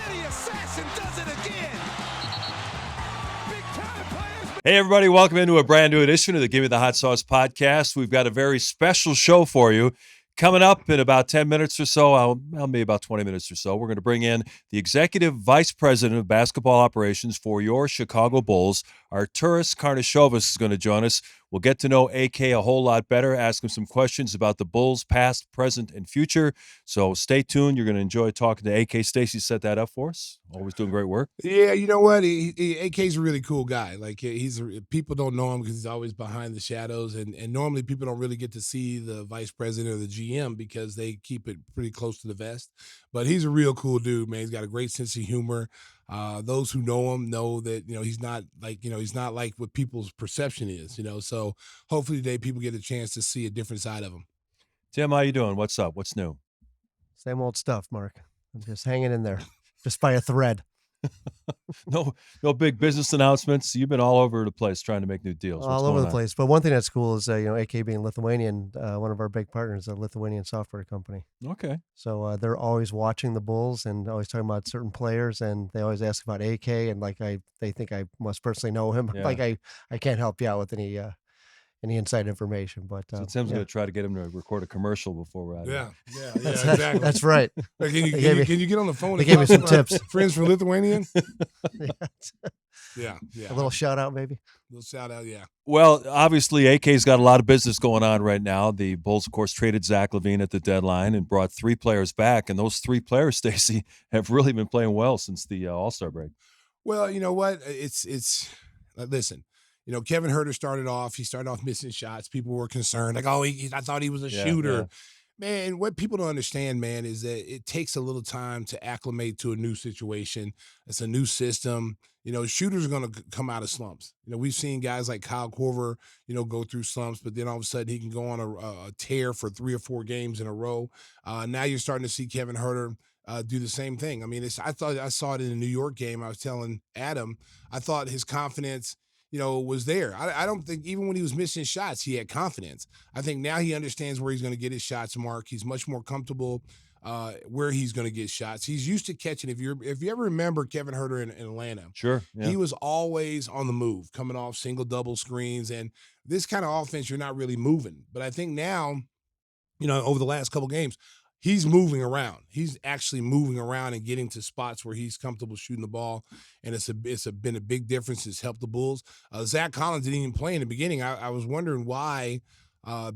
Giddey assassin does it again. Big time players. Hey, everybody. Welcome into a brand new edition of the Gimme the Hot Sauce podcast. We've got a very special show for you. Coming up in about 10 minutes or so, maybe about 20 minutes or so, we're going to bring in the Executive Vice President of Basketball Operations for your Chicago Bulls. Arturas Karnisovas is going to join us. We'll get to know AK a whole lot better, ask him some questions about the Bulls' past, present, and future. So stay tuned. You're going to enjoy talking to AK. Stacey set that up for us. Always doing great work. Yeah, you know what? AK's a really cool guy. Like people don't know him because he's always behind the shadows, and normally people don't really get to see the vice president or the GM because they keep it pretty close to the vest. But he's a real cool dude, man. He's got a great sense of humor. Those who know him know that he's not like what people's perception is. So hopefully today people get a chance to see a different side of him. Tim, how you doing? What's up? What's new? Same old stuff, Mark. I'm just hanging in there, just by a thread. No big business announcements. You've been all over the place trying to make new deals. All over the place. But one thing that's cool is, AK being Lithuanian, one of our big partners, a Lithuanian software company. Okay. So they're always watching the Bulls and always talking about certain players, and they always ask about AK, and they think I must personally know him. Yeah. Like I can't help you out with any inside information, but so Tim's going to try to get him to record a commercial before we're out. Yeah, exactly. That's right. Like, can you get on the phone? They gave me some tips. Friends from Lithuanian. Yeah. Yeah. A little shout out, maybe. A little shout out, yeah. Well, obviously, AK's got a lot of business going on right now. The Bulls, of course, traded Zach LaVine at the deadline and brought 3 players back, and those 3 players, Stacey, have really been playing well since the All-Star break. Well, you know what? It's listen. Kevin Huerter started off missing shots. People were concerned, like, I thought he was a shooter. Yeah. Man, what people don't understand, man, is that it takes a little time to acclimate to a new situation. It's a new system. Shooters are going to come out of slumps. We've seen guys like Kyle Korver, go through slumps, but then all of a sudden he can go on a tear for 3 or 4 games in a row. Now you're starting to see Kevin Huerter do the same thing. I mean, I thought I saw it in the New York game. I was telling Adam, I thought his confidence was there. I don't think even when he was missing shots, he had confidence. I think now he understands where he's going to get his shots, Mark. He's much more comfortable where he's going to get shots. He's used to catching. If you ever remember Kevin Huerter in Atlanta, sure, yeah. He was always on the move, coming off single, double screens. And this kind of offense, you're not really moving. But I think now, over the last couple games, he's moving around. He's actually moving around and getting to spots where he's comfortable shooting the ball, and it's been a big difference. It's helped the Bulls. Zach Collins didn't even play in the beginning. I was wondering why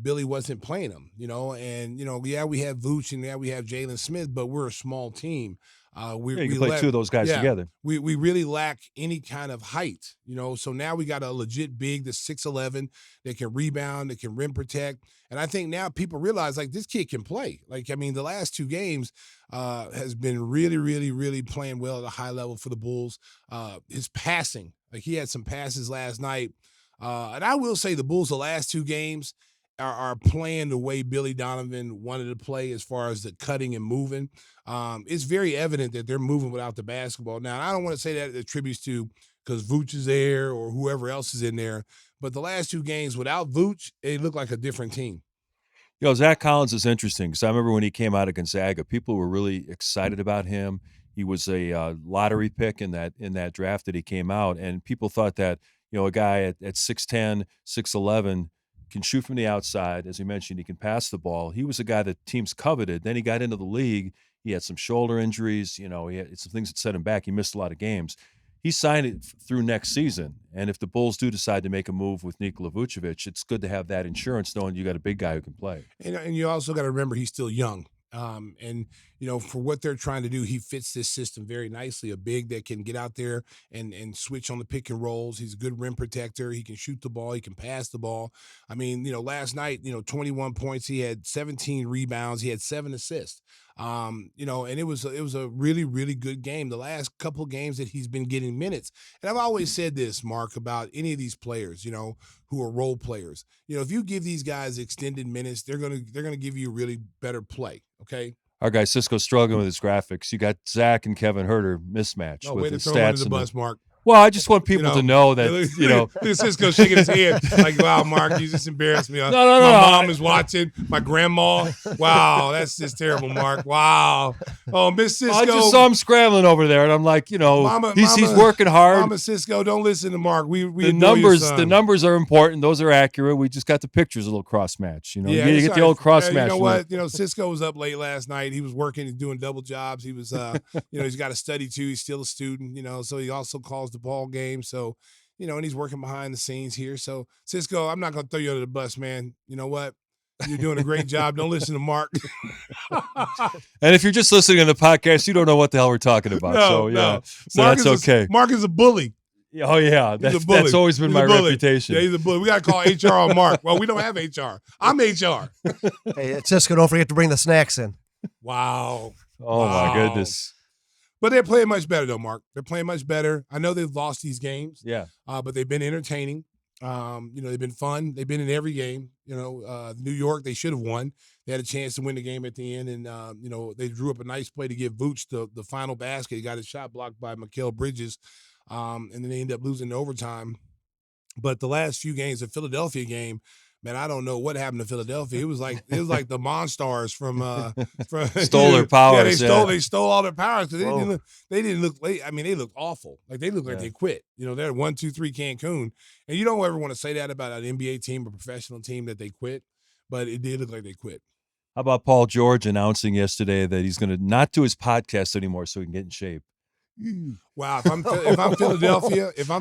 Billy wasn't playing him. And we have Vooch and we have Jalen Smith, but we're a small team. You can play 2 of those guys together. We really lack any kind of height, So now we got a legit big, the 6'11", that can rebound, that can rim protect, and I think now people realize this kid can play. The last 2 games has been really, really, really playing well at a high level for the Bulls. His passing, he had some passes last night, and I will say the Bulls the last 2 games are playing the way Billy Donovan wanted to play as far as the cutting and moving. It's very evident that they're moving without the basketball. Now, I don't want to say that it attributes to because Vooch is there or whoever else is in there, but the last 2 games without Vooch, it looked like a different team. Zach Collins is interesting because I remember when he came out of Gonzaga, people were really excited about him. He was a lottery pick in that draft that he came out, and people thought that a guy at 6'10", 6'11", can shoot from the outside. As you mentioned, he can pass the ball. He was a guy that teams coveted. Then he got into the league. He had some shoulder injuries. He had some things that set him back. He missed a lot of games. He signed it through next season. And if the Bulls do decide to make a move with Nikola Vucevic, it's good to have that insurance knowing you got a big guy who can play. And you also got to remember he's still young. And for what they're trying to do, he fits this system very nicely. A big that can get out there and switch on the pick and rolls. He's a good rim protector. He can shoot the ball. He can pass the ball. Last night, 21 points. He had 17 rebounds. He had 7 assists. And it was a really, really good game. The last couple of games that he's been getting minutes. And I've always said this, Mark, about any of these players, who are role players. If you give these guys extended minutes, they're gonna give you really better play. Okay. Our guy Cisco's struggling with his graphics. You got Zach and Kevin Huerter mismatch with way to his throw him stats under the bus, Mark. Well, I just want people You to know that, look at Cisco shaking his head like, wow, Mark, you just embarrassed me. No, My mom is watching. My grandma. Wow, that's just terrible, Mark. Wow. Oh, Miss Cisco. I just saw him scrambling over there, and I'm like, he's working hard. Mama Cisco, don't listen to Mark. We the adore your numbers, son. the numbers are important. Those are accurate. We just got the pictures a little cross match. You Yeah, get the old cross match. You know what? Cisco was up late last night. He was working and doing double jobs. He was, he's got to study too. He's still a student. So he also calls the ball game. So, and he's working behind the scenes here. So Cisco, I'm not going to throw you under the bus, man. You know what? You're doing a great job. Don't listen to Mark. And if you're just listening to the podcast, you don't know what the hell we're talking about. No. So that's okay. Mark is a bully. Oh, yeah. That's always been my reputation. Yeah, he's a bully. We got to call HR on Mark. Well, we don't have HR. I'm HR. Hey, Cisco, don't forget to bring the snacks in. Wow. Oh, my goodness. But they're playing much better, though, Mark. They're playing much better. I know they've lost these games. Yeah. But they've been entertaining. They've been fun. They've been in every game. New York, they should have won. They had a chance to win the game at the end, and they drew up a nice play to give Vooch the final basket. He got his shot blocked by Mikal Bridges, and then they ended up losing in overtime. But the last few games, the Philadelphia game, man, I don't know what happened to Philadelphia. It was like the Monstars from stole their powers. They stole all their powers because they didn't look late. I mean, they looked awful. Like they looked like they quit. They're 1-2-3 Cancun, and you don't ever want to say that about an NBA team or professional team that they quit, but it did look like they quit. How about Paul George announcing yesterday that he's going to not do his podcast anymore so he can get in shape? Wow, if I'm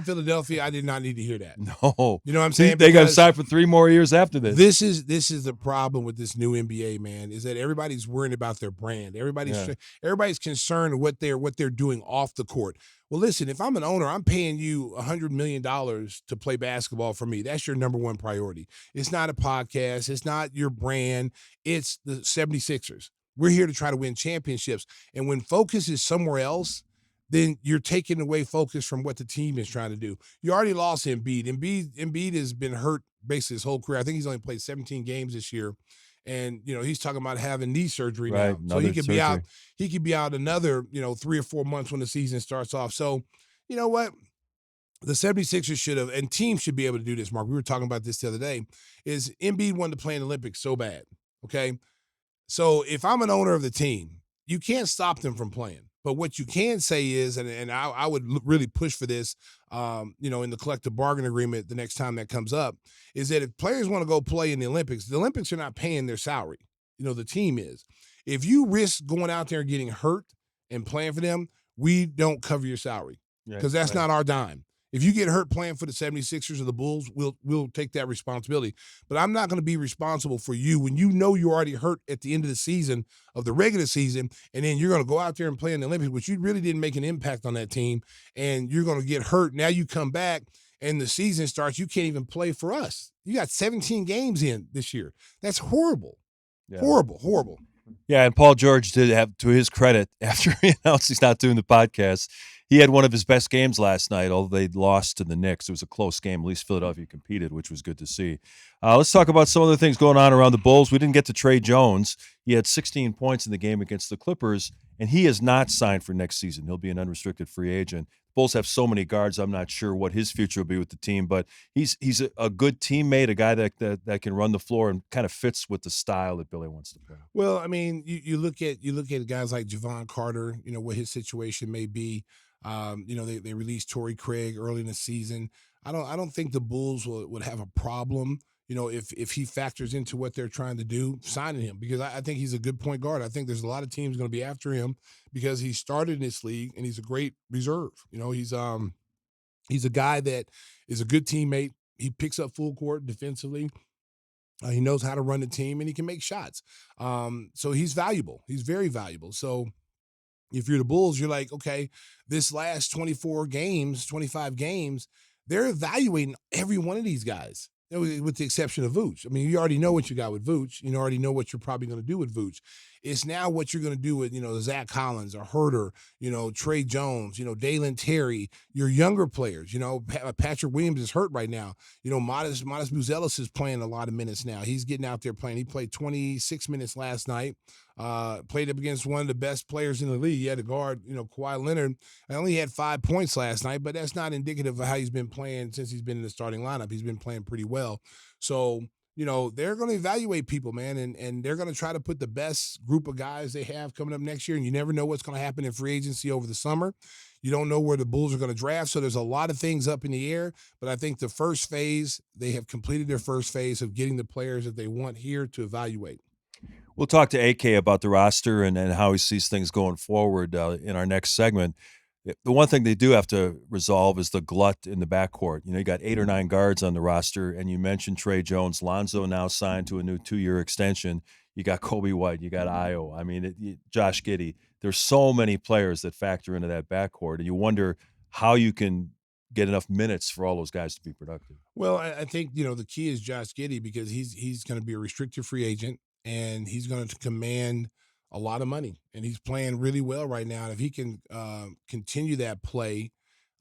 Philadelphia, I did not need to hear that. No, you know what I'm saying? They got to sign for 3 more years after this. This is the problem with this new NBA, man. Is that everybody's worrying about their brand. Everybody's concerned what they're doing off the court. Well, listen, if I'm an owner, I'm paying you $100 million to play basketball for me. That's your number one priority. It's not a podcast. It's not your brand. It's the 76ers. We're here to try to win championships. And when focus is somewhere else, then you're taking away focus from what the team is trying to do. You already lost Embiid. Embiid has been hurt basically his whole career. I think he's only played 17 games this year. And, he's talking about having knee surgery now. So he could be out. He could be out another, 3 or 4 months when the season starts off. So, you know what? The 76ers should have, and teams should be able to do this, Mark. We were talking about this the other day, is Embiid wanted to play in the Olympics so bad, okay? So if I'm an owner of the team, you can't stop them from playing. But what you can say is, and I would really push for this, in the collective bargaining agreement the next time that comes up, is that if players want to go play in the Olympics are not paying their salary. The team is. If you risk going out there and getting hurt and playing for them, we don't cover your salary because that's not our dime. If you get hurt playing for the 76ers or the Bulls, we'll take that responsibility. But I'm not going to be responsible for you when you know you're already hurt at the end of the season, of the regular season, and then you're going to go out there and play in the Olympics, which you really didn't make an impact on that team, and you're going to get hurt. Now you come back, and the season starts. You can't even play for us. You got 17 games in this year. That's horrible. Yeah. Horrible. Yeah, and Paul George did have, to his credit, after he announced he's not doing the podcast, he had one of his best games last night, although they lost to the Knicks. It was a close game. At least Philadelphia competed, which was good to see. Let's talk about some other things going on around the Bulls. We didn't get to Trey Jones. He had 16 points in the game against the Clippers, and he is not signed for next season. He'll be an unrestricted free agent. Bulls have so many guards. I'm not sure what his future will be with the team, but he's a good teammate, a guy that can run the floor and kind of fits with the style that Billy wants to play. Well, I mean, you look at guys like Javon Carter, what his situation may be. They released Torrey Craig early in the season. I don't think the Bulls would have a problem, if he factors into what they're trying to do, signing him, because I think he's a good point guard. I think there's a lot of teams going to be after him because he started in this league and he's a great reserve. He's a guy that is a good teammate. He picks up full court defensively. He knows how to run the team and he can make shots. So he's valuable. He's very valuable. So if you're the Bulls, you're like, okay, this last 25 games, they're evaluating every one of these guys, with the exception of Vooch. I mean, you already know what you got with Vooch. You already know what you're probably going to do with Vooch. It's now what you're going to do with, Zach Collins or Herter, Trey Jones, Dalen Terry, your younger players. Patrick Williams is hurt right now. Modest Buzelis is playing a lot of minutes now. He's getting out there playing. He played 26 minutes last night. Played up against one of the best players in the league. He had to guard, Kawhi Leonard. I only had 5 points last night, but that's not indicative of how he's been playing since he's been in the starting lineup. He's been playing pretty well. So, they're going to evaluate people, man, and they're going to try to put the best group of guys they have coming up next year. And you never know what's going to happen in free agency over the summer. You don't know where the Bulls are going to draft. So there's a lot of things up in the air. But I think the first phase, they have completed their first phase of getting the players that they want here to evaluate. We'll talk to AK about the roster and how he sees things going forward in our next segment. The one thing they do have to resolve is the glut in the backcourt. You got 8 or 9 guards on the roster, and you mentioned Trey Jones. Lonzo now signed to a new 2-year extension. You got Kobe White. You got Io. Josh Giddey. There's so many players that factor into that backcourt, and you wonder how you can get enough minutes for all those guys to be productive. Well, I think, the key is Josh Giddey because he's going to be a restricted free agent. And he's going to command a lot of money, and he's playing really well right now. And if he can continue that play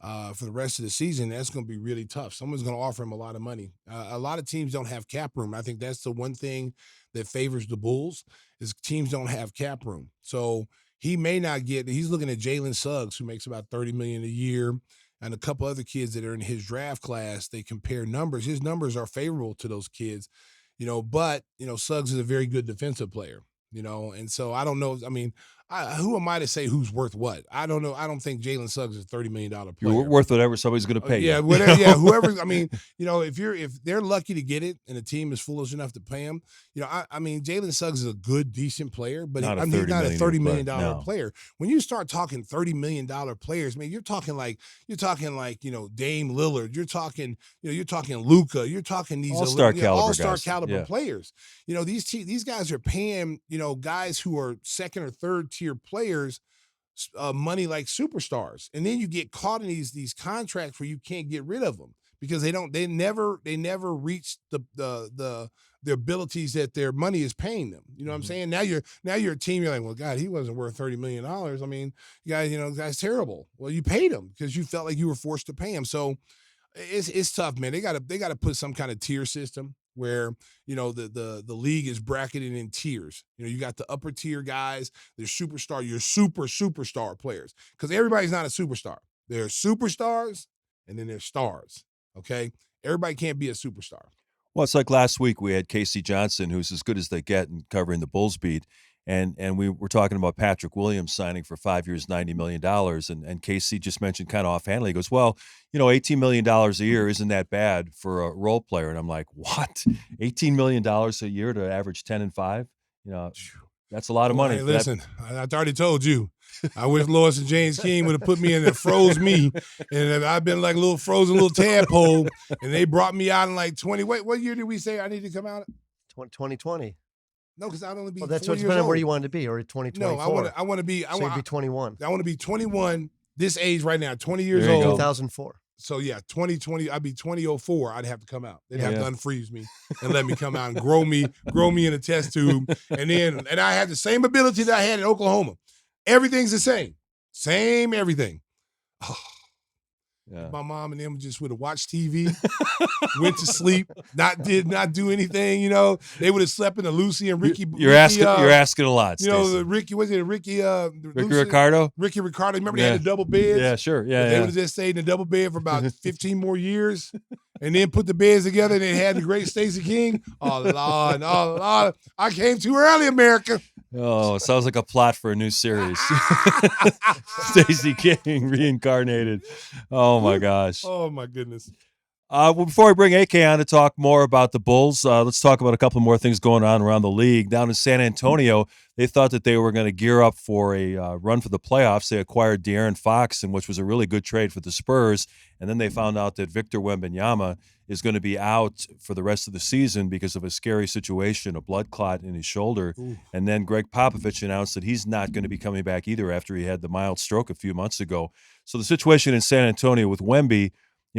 for the rest of the season, that's going to be really tough. Someone's going to offer him a lot of money. A lot of teams don't have cap room. I think that's the one thing that favors the Bulls is teams don't have cap room. So he may not get – he's looking at Jalen Suggs, who makes about $30 million a year, and a couple other kids that are in his draft class. They compare numbers. His numbers are favorable to those kids. But Suggs is a very good defensive player, and so I don't know. Who am I to say who's worth what? I don't know. I don't think Jalen Suggs is a $30 million player. You're worth whatever somebody's going to pay you. Yeah, whatever. Yeah, whoever. If they're lucky to get it and the team is foolish enough to pay him, Jalen Suggs is a good, decent player, but he's not a $30 million player. When you start talking $30 million players, man, you're talking like Dame Lillard. You're talking Luka. You're talking these all-star caliber players. These guys are paying guys who are second or third tier players money like superstars, and then you get caught in these contracts where you can't get rid of them because they never reach the abilities that their money is paying them. You know what I'm saying? Now you're a team. You're like, well, God, he wasn't worth $30 million. Guy's terrible. Well, you paid him because you felt like you were forced to pay him. So it's tough, man. They got to put some kind of tier system where the league is bracketed in tiers. You got the upper tier guys, your superstar players, because everybody's not a superstar. There's superstars and then there's stars. Okay, everybody can't be a superstar. Well, it's like last week we had Casey Johnson, who's as good as they get in covering the Bulls beat. And we were talking about Patrick Williams signing for 5 years, $90 million. And Casey just mentioned kind of offhandedly, he goes, well, $18 million a year isn't that bad for a role player. And I'm like, what? $18 million a year to average 10 and 5? That's a lot of money. Hey, listen, I already told you. I wish Lois and James King would have put me in and froze me. And I've been like a little frozen little tadpole. And they brought me out in like 20. Wait, what year did we say I need to come out? 2020. No, because I'd only be. Well, that's what's depending on where you wanted to be, or 2024. No, I want to be. So you'd be 21. I want to be 21. This age right now, 20 years old. 2004. So yeah, 2020. I'd be 2004. I'd have to come out. They'd have to unfreeze me and let me come out and grow me in a test tube, and I had the same ability that I had in Oklahoma. Everything's the same everything. Oh. Yeah. My mom and them just would have watched TV, went to sleep, did not do anything. They would have slept in the Lucy and Ricky. You're asking a lot. Ricky Ricky Ricardo. Ricky Ricardo. Remember they had the double beds? Yeah, sure. Yeah, they would have just stayed in the double bed for about 15 more years, and then put the beds together. And they had the great Stacey King. Oh Lord, I came too early, America. Oh, sounds like a plot for a new series. Stacey King reincarnated. Oh my gosh. Oh my goodness. Well, before we bring AK on to talk more about the Bulls, let's talk about a couple more things going on around the league. Down in San Antonio, they thought that they were going to gear up for a run for the playoffs. They acquired De'Aaron Fox, which was a really good trade for the Spurs. And then they found out that Victor Wembanyama is going to be out for the rest of the season because of a scary situation, a blood clot in his shoulder. Ooh. And then Greg Popovich announced that he's not going to be coming back either after he had the mild stroke a few months ago. So the situation in San Antonio with Wemby,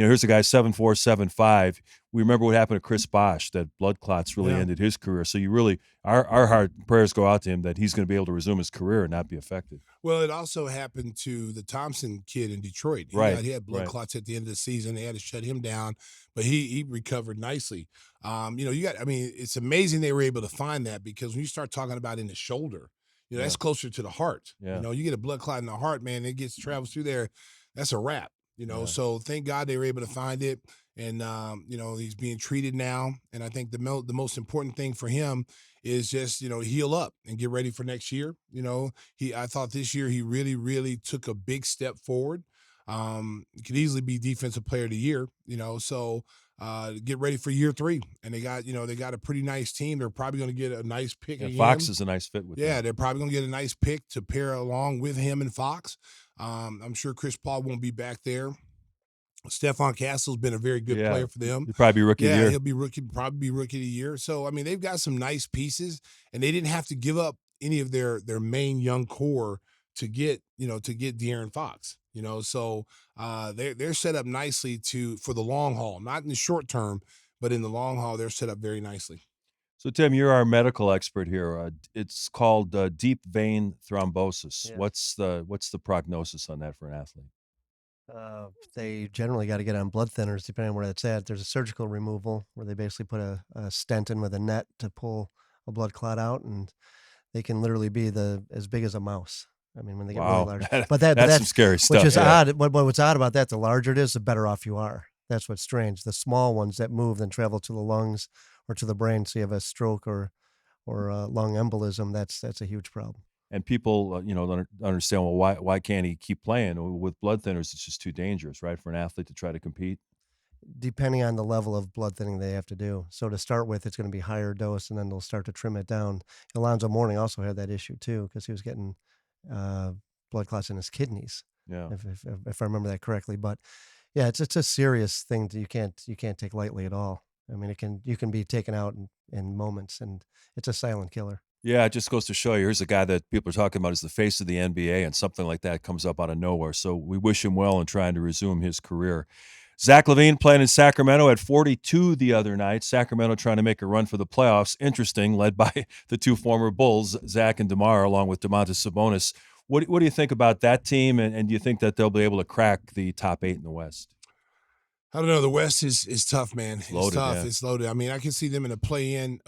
here's a guy 7'4", 7'5". We remember what happened to Chris Bosh, that blood clots really ended his career. So you really, our heart prayers go out to him that he's going to be able to resume his career and not be affected. Well, it also happened to the Thompson kid in Detroit. He had blood clots at the end of the season. They had to shut him down, but he recovered nicely. It's amazing they were able to find that, because when you start talking about in the shoulder, that's closer to the heart. Yeah. You get a blood clot in the heart, man, it travels through there. That's a wrap. So thank God they were able to find it. And, he's being treated now. And I think the most important thing for him is just, heal up and get ready for next year. I thought this year he really, really took a big step forward. He could easily be defensive player of the year, so get ready for year 3. And they got a pretty nice team. They're probably going to get a nice pick again. Fox is a nice fit with them. They're probably going to get a nice pick to pair along with him and Fox. I'm sure Chris Paul won't be back there. Stephon Castle's been a very good player for them. He'll probably be rookie of the year. He'll be probably be rookie of the year. So, they've got some nice pieces, and they didn't have to give up any of their main young core to get De'Aaron Fox. So they're set up nicely for the long haul, not in the short term, but in the long haul, they're set up very nicely. So, Tim, you're our medical expert here. It's called deep vein thrombosis. Yeah. What's the prognosis on that for an athlete? They generally got to get on blood thinners, depending on where that's at. There's a surgical removal where they basically put a stent in with a net to pull a blood clot out, and they can literally be as big as a mouse. When they get really large. But that's some scary stuff. Which is odd. What's odd about that, the larger it is, the better off you are. That's what's strange. The small ones that move and travel to the lungs or to the brain, so you have a stroke or lung embolism, that's a huge problem. And people, don't understand, well, why can't he keep playing? With blood thinners, it's just too dangerous, right, for an athlete to try to compete? Depending on the level of blood thinning they have to do. So to start with, it's going to be higher dose, and then they'll start to trim it down. Lonzo Mourning also had that issue, too, because he was getting blood clots in his kidneys, if I remember that correctly. But, yeah, it's a serious thing that you can't take lightly at all. You can be taken out in moments, and it's a silent killer. Yeah, it just goes to show you, here's a guy that people are talking about as the face of the NBA, and something like that comes up out of nowhere. So we wish him well in trying to resume his career. Zach LaVine playing in Sacramento at 42 the other night. Sacramento trying to make a run for the playoffs. Interesting, led by the two former Bulls, Zach and DeMar, along with Domantas Sabonis. What do you think about that team, and do you think that they'll be able to crack the top 8 in the West? I don't know. The West is tough, man. It's loaded, tough. Yeah. It's loaded. I can see them in a play-in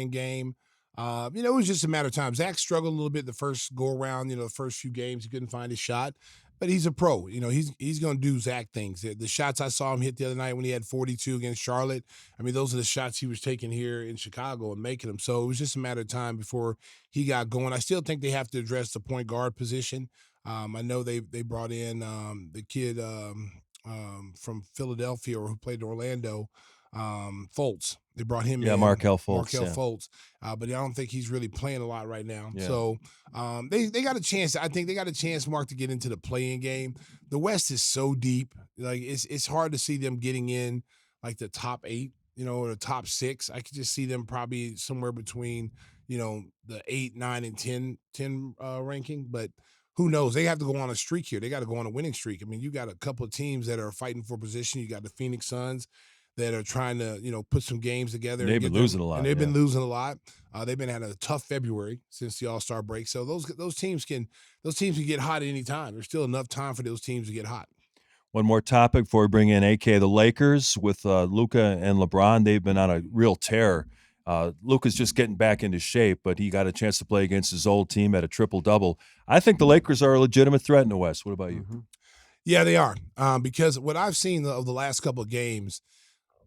game. It was just a matter of time. Zach struggled a little bit the first go-around, the first few games. He couldn't find his shot. But he's a pro. He's going to do Zach things. The shots I saw him hit the other night when he had 42 against Charlotte, those are the shots he was taking here in Chicago and making them. So it was just a matter of time before he got going. I still think they have to address the point guard position. I know they brought in the kid from Philadelphia, or who played in Orlando, Fultz. They brought him in. Markelle Fultz. Fultz. But I don't think he's really playing a lot right now. Yeah. So they got a chance. I think they got a chance, Mark, to get into the play-in game. The West is so deep. Like it's hard to see them getting in like the top 8, or the top 6. I could just see them probably somewhere between, the 8, 9, and 10 ranking. But who knows? They have to go on a streak here. They got to go on a winning streak. You got a couple of teams that are fighting for position. You got the Phoenix Suns that are trying to, put some games together. And they've been losing a lot. And they've been losing a lot. They've been having a tough February since the All-Star break. So those teams can get hot at any time. There's still enough time for those teams to get hot. One more topic before we bring in AK. The Lakers with Luka and LeBron, they've been on a real tear. Luka's just getting back into shape, but he got a chance to play against his old team at a triple-double. I think the Lakers are a legitimate threat in the West. What about you? Mm-hmm. Yeah, they are. Because what I've seen of the last couple of games,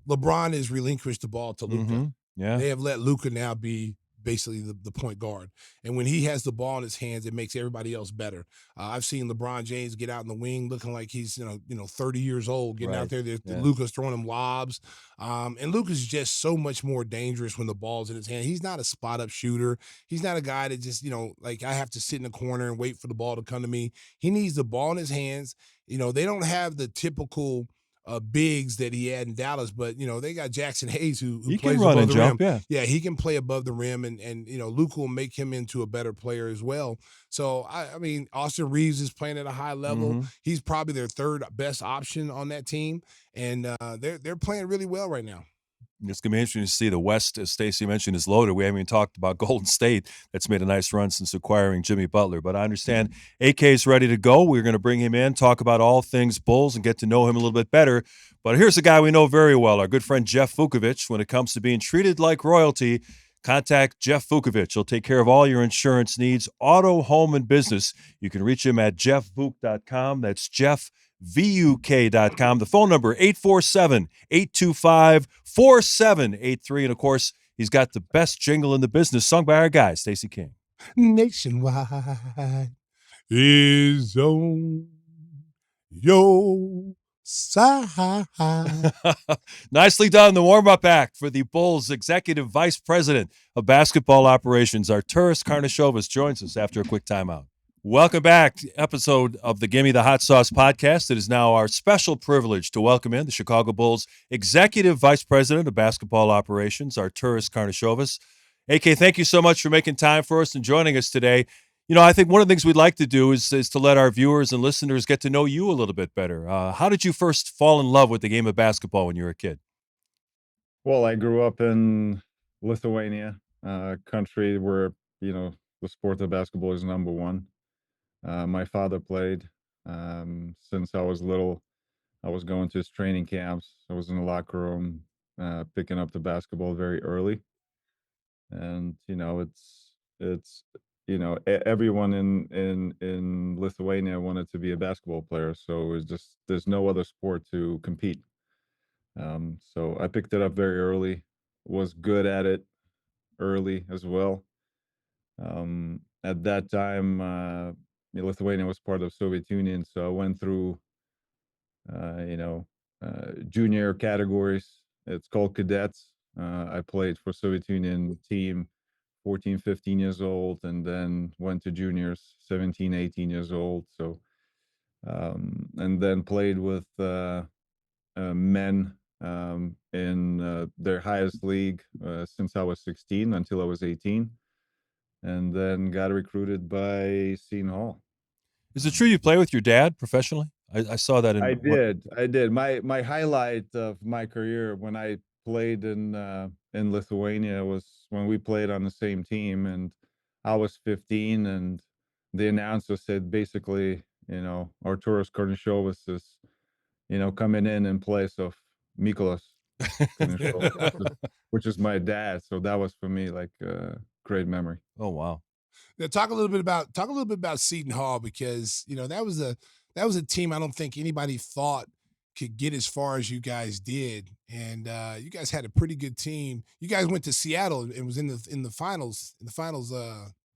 LeBron has relinquished the ball to Luka. Mm-hmm. Yeah. They have let Luka now be basically the point guard. And when he has the ball in his hands, it makes everybody else better. I've seen LeBron James get out in the wing looking like he's 30 years old, getting out there. Luka's throwing him lobs. And Luka's just so much more dangerous when the ball's in his hand. He's not a spot-up shooter. He's not a guy that just, I have to sit in the corner and wait for the ball to come to me. He needs the ball in his hands. They don't have the typical bigs that he had in Dallas, but they got Jackson Hayes who He can plays run above and the rim. jump, yeah. Yeah, he can play above the rim, and Luke will make him into a better player as well. So I mean, Austin Reeves is playing at a high level. Mhm. He's probably their third best option on that team, and they're playing really well right now. It's going to be interesting to see the West, as Stacey mentioned, is loaded. We haven't even talked about Golden State that's made a nice run since acquiring Jimmy Butler. But I understand AK is ready to go. We're going to bring him in, talk about all things Bulls, and get to know him a little bit better. But here's a guy we know very well, our good friend Jeff Vukovich. When it comes to being treated like royalty, contact Jeff Vukovich. He'll take care of all your insurance needs, auto, home, and business. You can reach him at jeffvuk.com. That's jeffvuk.com. The phone number, 847-825-4783. And, of course, he's got the best jingle in the business, sung by our guy, Stacey King. Nationwide is on your side. Nicely done. The warm-up act for the Bulls Executive Vice President of Basketball Operations, Arturas Karnisovas, joins us after a quick timeout. Welcome back to episode of the Gimme the Hot Sauce podcast. It is now our special privilege to welcome in the Chicago Bulls Executive Vice President of Basketball Operations, Arturas Karnisovas. AK, thank you so much for making time for us and joining us today. I think one of the things we'd like to do is to let our viewers and listeners get to know you a little bit better. How did you first fall in love with the game of basketball when you were a kid? Well, I grew up in Lithuania, a country where, the sport of basketball is number one. My father played since I was little. I was going to his training camps. I was in the locker room, picking up the basketball very early. And, everyone in Lithuania wanted to be a basketball player. So it was just, there's no other sport to compete. So I picked it up very early, was good at it early as well. At that time, Lithuania was part of Soviet Union, so I went through, junior categories. It's called cadets. I played for Soviet Union team 14, 15 years old, and then went to juniors 17, 18 years old. So, and then played with men in their highest league since I was 16 until I was 18, and then got recruited by Seton Hall. Is it true you play with your dad professionally? I saw that in I did. My highlight of my career when I played in Lithuania was when we played on the same team, and I was 15, and the announcer said basically, Arturas Karnisovas is, coming in place of Mykolas Karnisovas, which is my dad. So that was for me like a great memory. Oh, wow. Now, talk a little bit about Seton Hall, because that was a team I don't think anybody thought could get as far as you guys did, and you guys had a pretty good team. You guys went to Seattle and was in the finals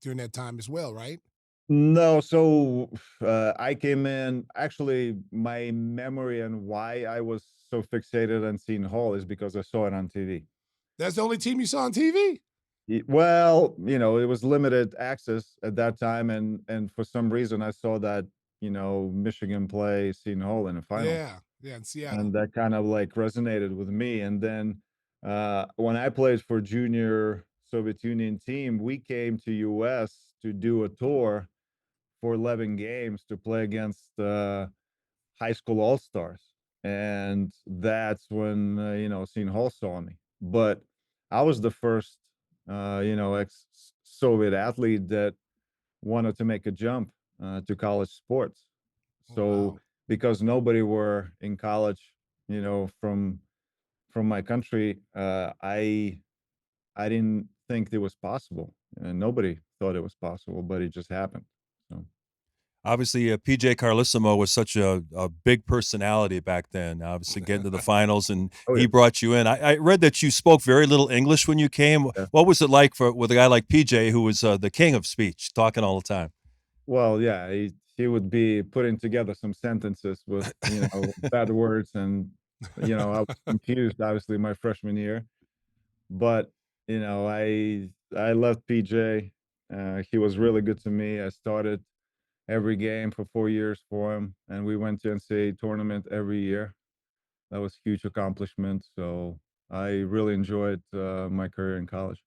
during that time as well, right? No, so I came in. Actually, my memory and why I was so fixated on Seton Hall is because I saw it on TV. That's the only team you saw on TV? Well, it was limited access at that time, and for some reason I saw that, Michigan play Seton Hall in the finals. Yeah, in Seattle. And that kind of like resonated with me. And then when I played for junior Soviet Union team, we came to US to do a tour for 11 games to play against high school all-stars. And that's when, Seton Hall saw me. But I was the first, ex-Soviet athlete that wanted to make a jump to college sports. So Wow. because nobody were in college, from my country, I didn't think it was possible, and nobody thought it was possible, but it just happened. So. Obviously, PJ Carlissimo was such a big personality back then, obviously getting to the finals, and Oh, he yeah. brought you in. I read that you spoke very little English when you came. Yeah. What was it like with a guy like PJ, who was the king of speech, talking all the time? Well, yeah, he would be putting together some sentences with, bad words, and, I was confused, obviously, my freshman year. But, I loved PJ. He was really good to me. I started every game for 4 years for him, and we went to NCAA tournament every year. that was huge accomplishment. So I really enjoyed my career in college.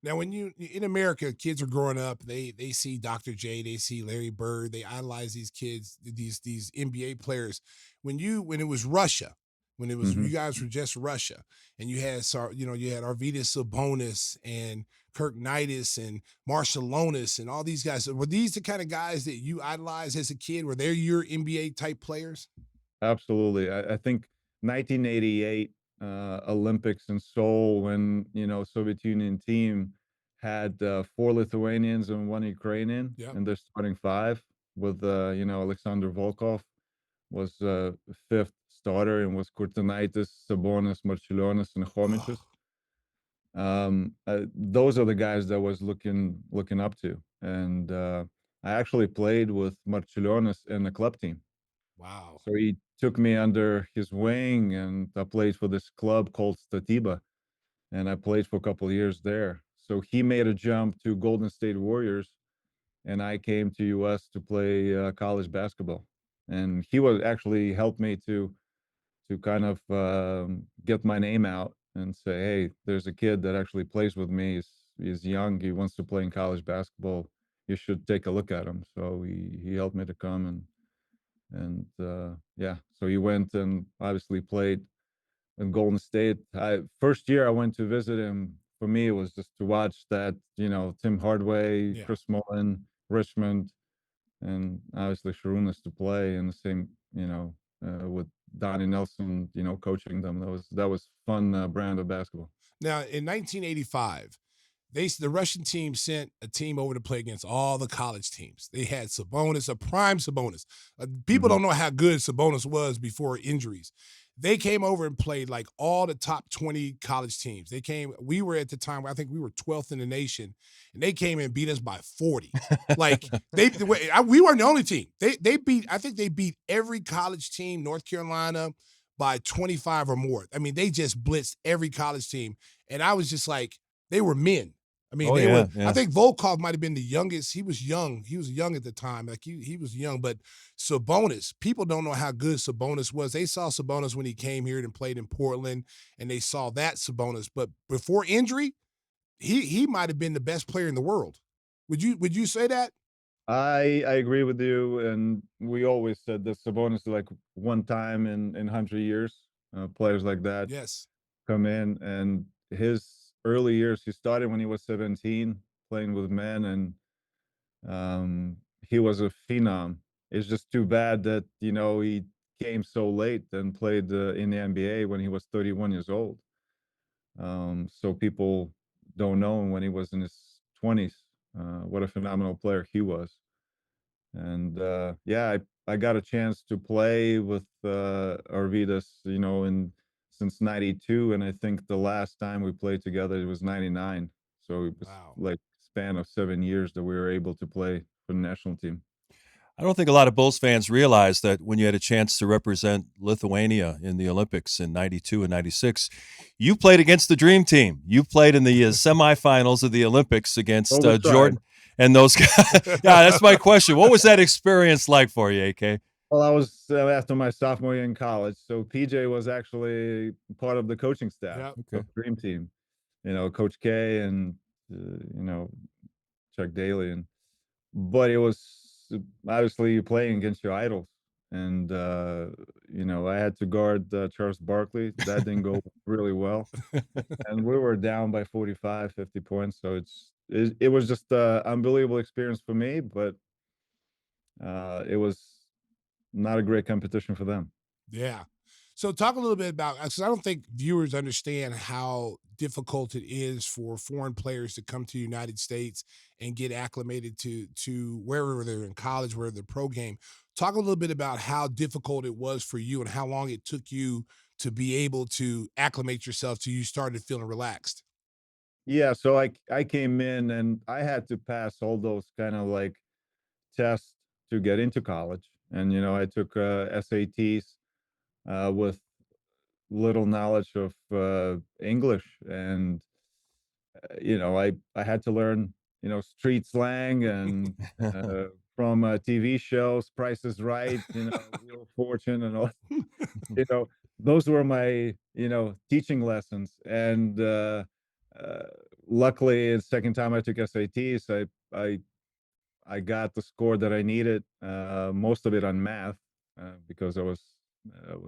Now, when you in America, kids are growing up. They see Dr. J, they see Larry Bird, they idolize these kids, these NBA players. When it was Russia, when it was Hmm. you guys were just Russia, and you had you had Arvydas Sabonis and Kirk Knightis and Marshallonis and all these guys. Were these the kind of guys that you idolized as a kid? Were they your NBA type players? Absolutely. I think 1988 Olympics in Seoul, when Soviet Union team had four Lithuanians and one Ukrainian, Yep. and they're starting five with Alexander Volkov was fifth starter, and was Kurtinaitis, Sabonis, Marčiulionis, and Oh, Chomičius. Those are the guys that I was looking up to, and I actually played with Marčiulionis in the club team. wow. So he took me under his wing, and I played for this club called Statyba, and I played for a couple of years there. So he made a jump to Golden State Warriors, and I came to US to play college basketball. And he was actually helped me to kind of get my name out and say, hey, there's a kid that actually plays with me. He's young. He wants to play in college basketball. You should take a look at him. So he helped me to come, and yeah, so he went and obviously played in Golden State. First year I went to visit him, for me it was just to watch that, Tim Hardaway, Yeah. Chris Mullin, Richmond, and obviously Sharunas to play in the same, with Donnie Nelson, coaching them. That was fun brand of basketball. Now, in 1985, the Russian team sent a team over to play against all the college teams. They had Sabonis, a prime Sabonis. People Mhm. don't know how good Sabonis was before injuries. They came over and played like all the top 20 college teams. They came, we were at the time, I think we were 12th in the nation, and they came and beat us by 40. Like we weren't the only team. I think they beat every college team, North Carolina, by 25 or more. I mean, they just blitzed every college team. And I was just like, they were men. I mean, Oh they were. yeah, I yeah. think Volkov might have been the youngest. He was young. He was young at the time. Like he was young. But Sabonis, people don't know how good Sabonis was. They saw Sabonis when he came here and played in Portland, and they saw that Sabonis. But before injury, he might have been the best player in the world. Would you say that? I agree with you, and we always said that Sabonis is like one time in 100 years. Players like that Yes. come in, and his early years, he started when he was 17, playing with men, and he was a phenom. It's just too bad that he came so late and played in the NBA when he was 31 years old. So people don't know him when he was in his 20s. What a phenomenal player he was. And yeah, I got a chance to play with Arvidas, in since '92, and I think the last time we played together it was '99. So it was Wow. like span of 7 years that we were able to play for the national team. I don't think a lot of Bulls fans realize that when you had a chance to represent Lithuania in the Olympics in 92 and 96, you played against the Dream Team. You played in the semifinals of the Olympics against Oh, we tried. Jordan and those guys. Yeah, that's my question. What was that experience like for you, AK? Well, I was after my sophomore year in college, so PJ was actually part of the coaching staff Yep. of Okay. Dream Team. Coach K and Chuck Daly, but it was obviously playing against your idols, and I had to guard Charles Barkley. That didn't go really well, and we were down by 45, 50 points. So it was just an unbelievable experience for me, but it was not a great competition for them. Yeah. So talk a little bit about, because I don't think viewers understand how difficult it is for foreign players to come to the United States and get acclimated to wherever they're in college, wherever they're pro game. Talk a little bit about how difficult it was for you and how long it took you to be able to acclimate yourself till you started feeling relaxed. Yeah, so I came in and I had to pass all those kind of like tests to get into college, and I took SATs with little knowledge of English, and I had to learn street slang and from TV shows, Price is Right, Wheel of Fortune, and all. those were my, teaching lessons. And uh, luckily, the second time I took SATs, I I got the score that I needed, most of it on math, because I was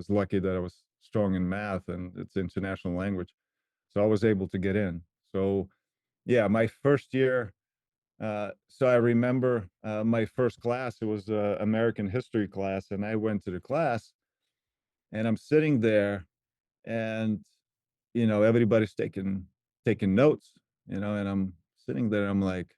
lucky that I was strong in math and it's international language. So I was able to get in. So yeah, my first year, so I remember my first class, it was American history class, and I went to the class and I'm sitting there and everybody's taking notes, and I'm sitting there, I'm like,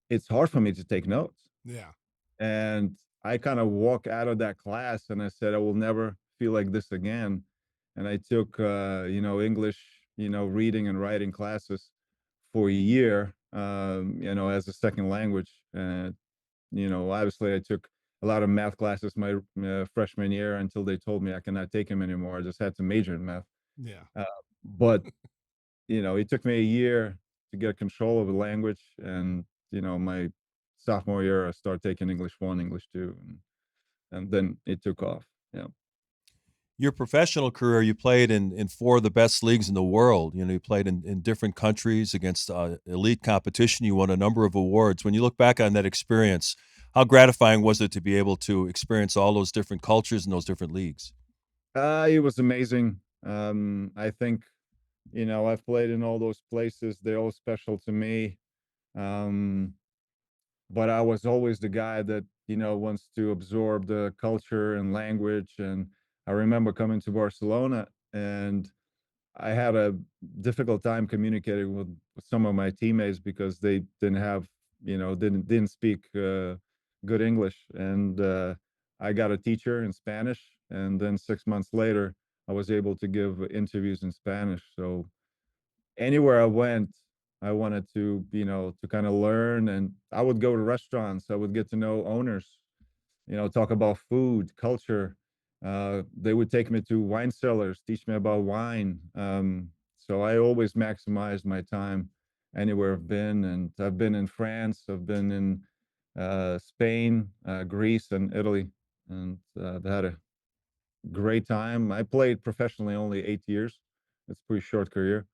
it's hard for me to take notes. Yeah. And I kind of walk out of that class and I said, I will never feel like this again. And I took, English, reading and writing classes for a year, as a second language. And, obviously I took a lot of math classes my freshman year until they told me I cannot take them anymore. I just had to major in math. Yeah. Uh, but, it took me a year to get control of the language. And, my sophomore year, I started taking English 1, English 2, and then it took off. Yeah. Your professional career, you played in four of the best leagues in the world. You played in different countries against elite competition. You won a number of awards. When you look back on that experience, how gratifying was it to be able to experience all those different cultures and those different leagues? It was amazing. I think, I've played in all those places. They're all special to me. Um, but I was always the guy that, wants to absorb the culture and language. And I remember coming to Barcelona and I had a difficult time communicating with some of my teammates because they didn't have, didn't speak good English. And I got a teacher in Spanish, and then 6 months later, I was able to give interviews in Spanish. So anywhere I went, I wanted to, to kind of learn. And I would go to restaurants. I would get to know owners, talk about food, culture. They would take me to wine cellars, teach me about wine. So I always maximize my time anywhere I've been. And I've been in France, I've been in Spain, Greece, and Italy. And I've had a great time. I played professionally only 8 years. It's a pretty short career.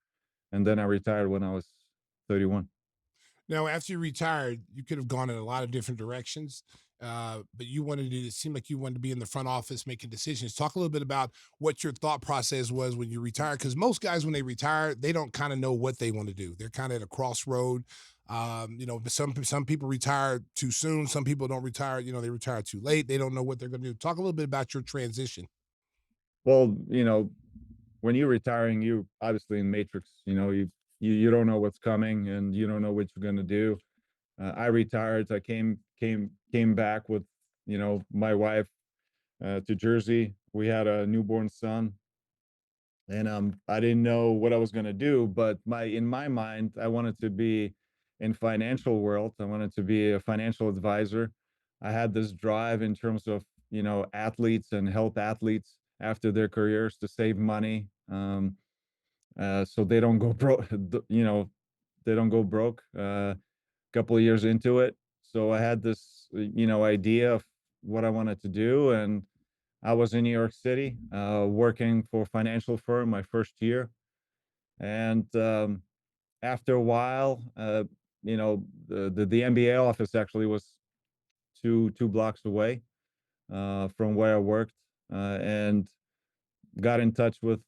And then I retired when I was 31. Now, after you retired, you could have gone in a lot of different directions, but you wanted to. It seemed like you wanted to be in the front office making decisions. Talk a little bit about what your thought process was when you retired, because most guys, when they retire, they don't kind of know what they want to do. They're kind of at a crossroad. But some people retire too soon. Some people don't retire. They retire too late. They don't know what they're going to do. Talk a little bit about your transition. Well, when you're retiring, you obviously in Matrix, you don't know what's coming and you don't know what you're gonna do. I retired. I came back with, my wife to Jersey. We had a newborn son, and I didn't know what I was gonna do, but my in my mind, I wanted to be in financial world. I wanted to be a financial advisor. I had this drive in terms of, athletes and help athletes after their careers to save money. So they don't go broke. They don't go broke. Couple of years into it, so I had this, idea of what I wanted to do, and I was in New York City, working for a financial firm my first year, and after a while, the MBA office actually was two blocks away from where I worked, and got in touch with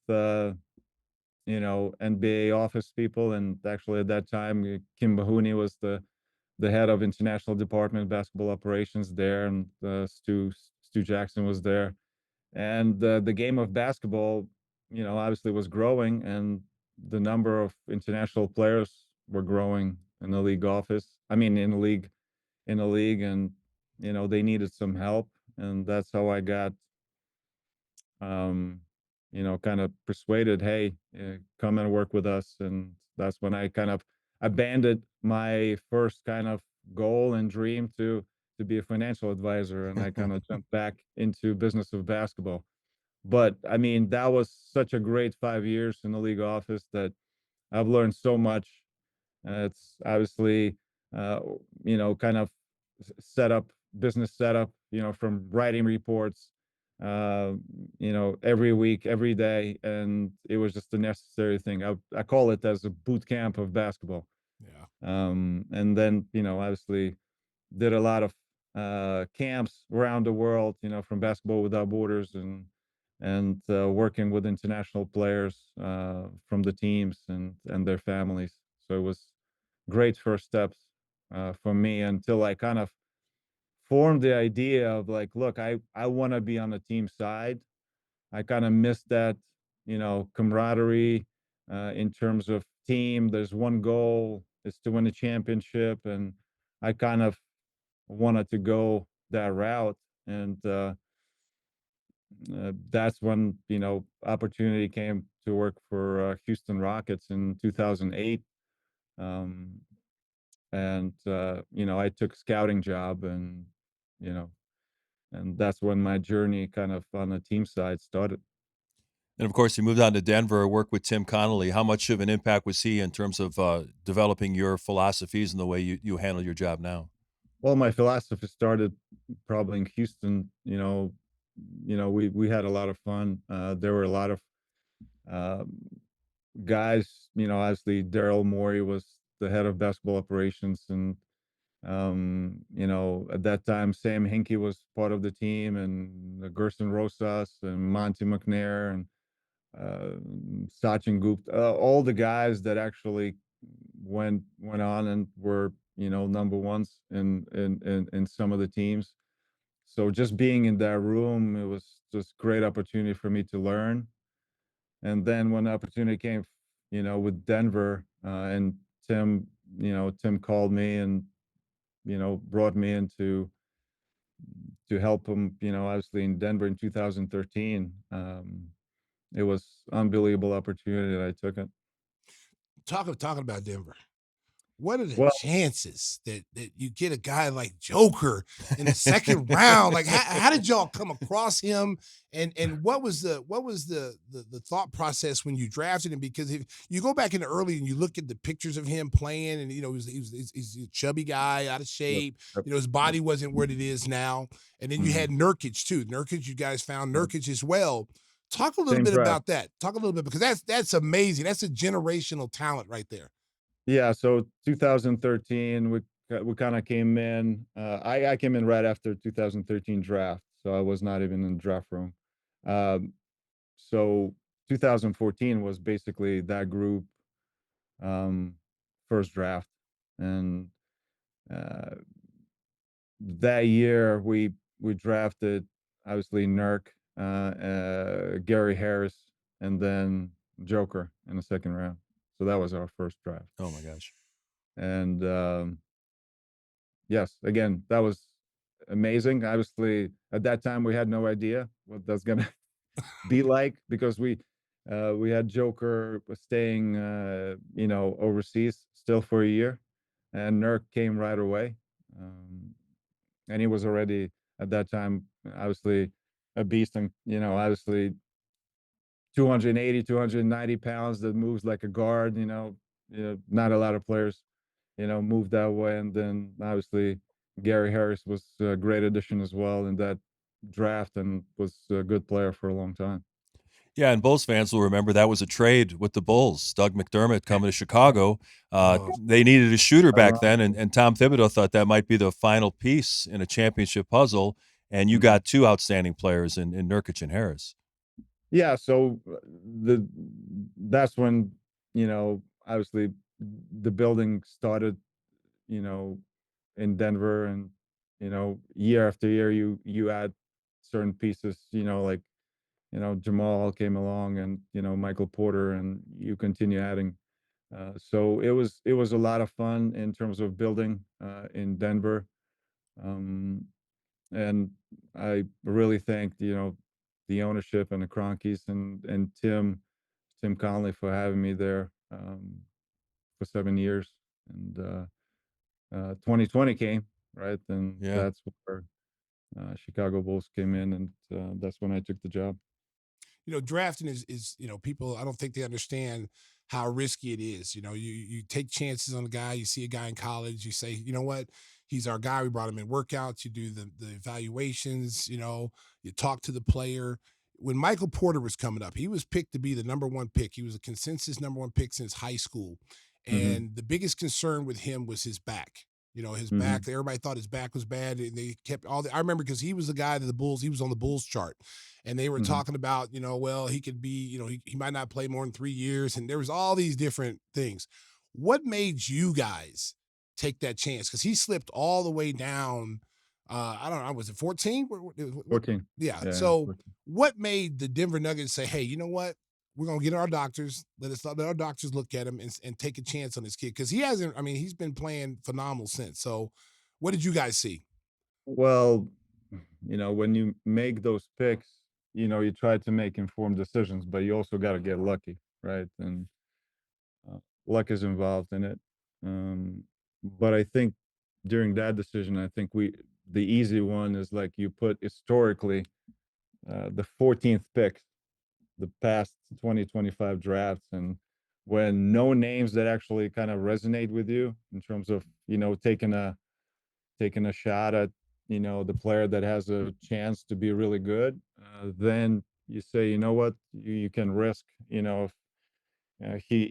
NBA office people. And actually at that time, Kim Mahoney was the head of international department basketball operations there, and Stu Jackson was there. And the game of basketball, obviously was growing, and the number of international players were growing in the league office. I mean, in the league, and they needed some help, and that's how I got um, kind of persuaded, hey, come and work with us. And that's when I kind of abandoned my first kind of goal and dream to be a financial advisor, and I kind of jumped back into business of basketball. But I mean, that was such a great 5 years in the league office that I've learned so much. It's obviously, uh, kind of setup, business setup, from writing reports, uh, every week, every day, and it was just a necessary thing. I call it as a boot camp of basketball. Yeah. And then, obviously did a lot of camps around the world, from Basketball Without Borders, and working with international players from the teams and their families. So it was great first steps for me until I kind of formed the idea of like, look, I want to be on the team side. I kind of missed that, camaraderie in terms of team. There's one goal, is to win a championship, and I kind of wanted to go that route. And that's when opportunity came to work for Houston Rockets in 2008. Um, and I took a scouting job, and you know, and that's when my journey kind of on the team side started. And of course, you moved on to Denver, worked with Tim Connolly. How much of an impact was he in terms of developing your philosophies and the way you handle your job now? Well, my philosophy started probably in Houston. We had a lot of fun. There were a lot of um, guys. Obviously Daryl Morey was the head of basketball operations, and at that time Sam Hinkie was part of the team, and Gerson Rosas and Monty McNair and uh, Sachin Gupta, all the guys that actually went on and were number ones in some of the teams. So just being in that room, it was just great opportunity for me to learn. And then when the opportunity came, with Denver, and Tim called me and brought me in to help him, obviously in Denver in 2013. It was unbelievable opportunity that I took it. Talking about Denver. What are the Well, chances that you get a guy like Joker in the second round? Like, how did y'all come across him? And what was the thought process when you drafted him? Because if you go back in the early and you look at the pictures of him playing, and he's a chubby guy, out of yep, shape. yep, His yep, body wasn't what it is now. And then you mhm, had Nurkic too. Nurkic, you guys found yep. Nurkic as well. Talk a little Same bit draft. about that. Talk a little bit, because that's amazing. That's a generational talent right there. Yeah, so 2013, we kind of came in. I came in right after 2013 draft, so I was not even in the draft room. Um, so 2014 was basically that group, um, first draft, and uh, that year we drafted obviously Nurk, Gary Harris, and then Joker in the second round. So that was our first draft, Oh my gosh. and yes, again, that was amazing. Obviously, at that time, we had no idea what that's gonna be like, because we had Joker staying, overseas still for a year, and Nurk came right away, um, and he was already at that time obviously a beast, and obviously 280, 290 pounds that moves like a guard. Not a lot of players move that way. And then obviously Gary Harris was a great addition as well in that draft, and was a good player for a long time. Yeah, and Bulls fans will remember that was a trade with the Bulls. Doug McDermott coming to Chicago. Oh, They needed a shooter back then, and, Ironically. and Tom Thibodeau thought that might be the final piece in a championship puzzle. And you Mhm. got two outstanding players in Nurkic and Harris. Yeah, so the that's when obviously the building started, you know in Denver, and year after year you add certain pieces, like Jamal came along, and Michael Porter, and you continue adding. So it was a lot of fun in terms of building in Denver, um, and I really thank the ownership and the Cronkies, and Tim Conley for having me there for 7 years, and 2020 came, right, and Yeah. that's where Chicago Bulls came in, and that's when I took the job. Drafting is people, I don't think they understand how risky it is. You take chances on a guy. You see a guy in college, you say, you know what, He's our guy. We brought him in workouts. You do the evaluations. You talk to the player. When Michael Porter was coming up, he was picked to be the number one pick. He was a consensus number one pick since high school. Mhm. And the biggest concern with him was his back. His back. Mhm. Everybody thought his back was bad. And they kept I remember because he was the guy that the Bulls, he was on the Bulls chart. And they were Mhm. talking about, well, he could be, he might not play more than 3 years. And there was all these different things. What made you guys take that chance? Because he slipped all the way down. I don't know, was it 14? 14. Yeah. Yeah. So 14. what made the Denver Nuggets say, hey, you know what? We're gonna get our doctors. Let our doctors look at him and take a chance on this kid because he hasn't. I mean, he's been playing phenomenal since. So, what did you guys see? Well, when you make those picks, you try to make informed decisions, but you also got to get lucky, right? And luck is involved in it. But I think during that decision, I think the easy one is like you put historically the 14th pick, the past 2025 drafts, and when no names that actually kind of resonate with you in terms of taking a shot at the player that has a chance to be really good, then you say, you know what, you can risk, if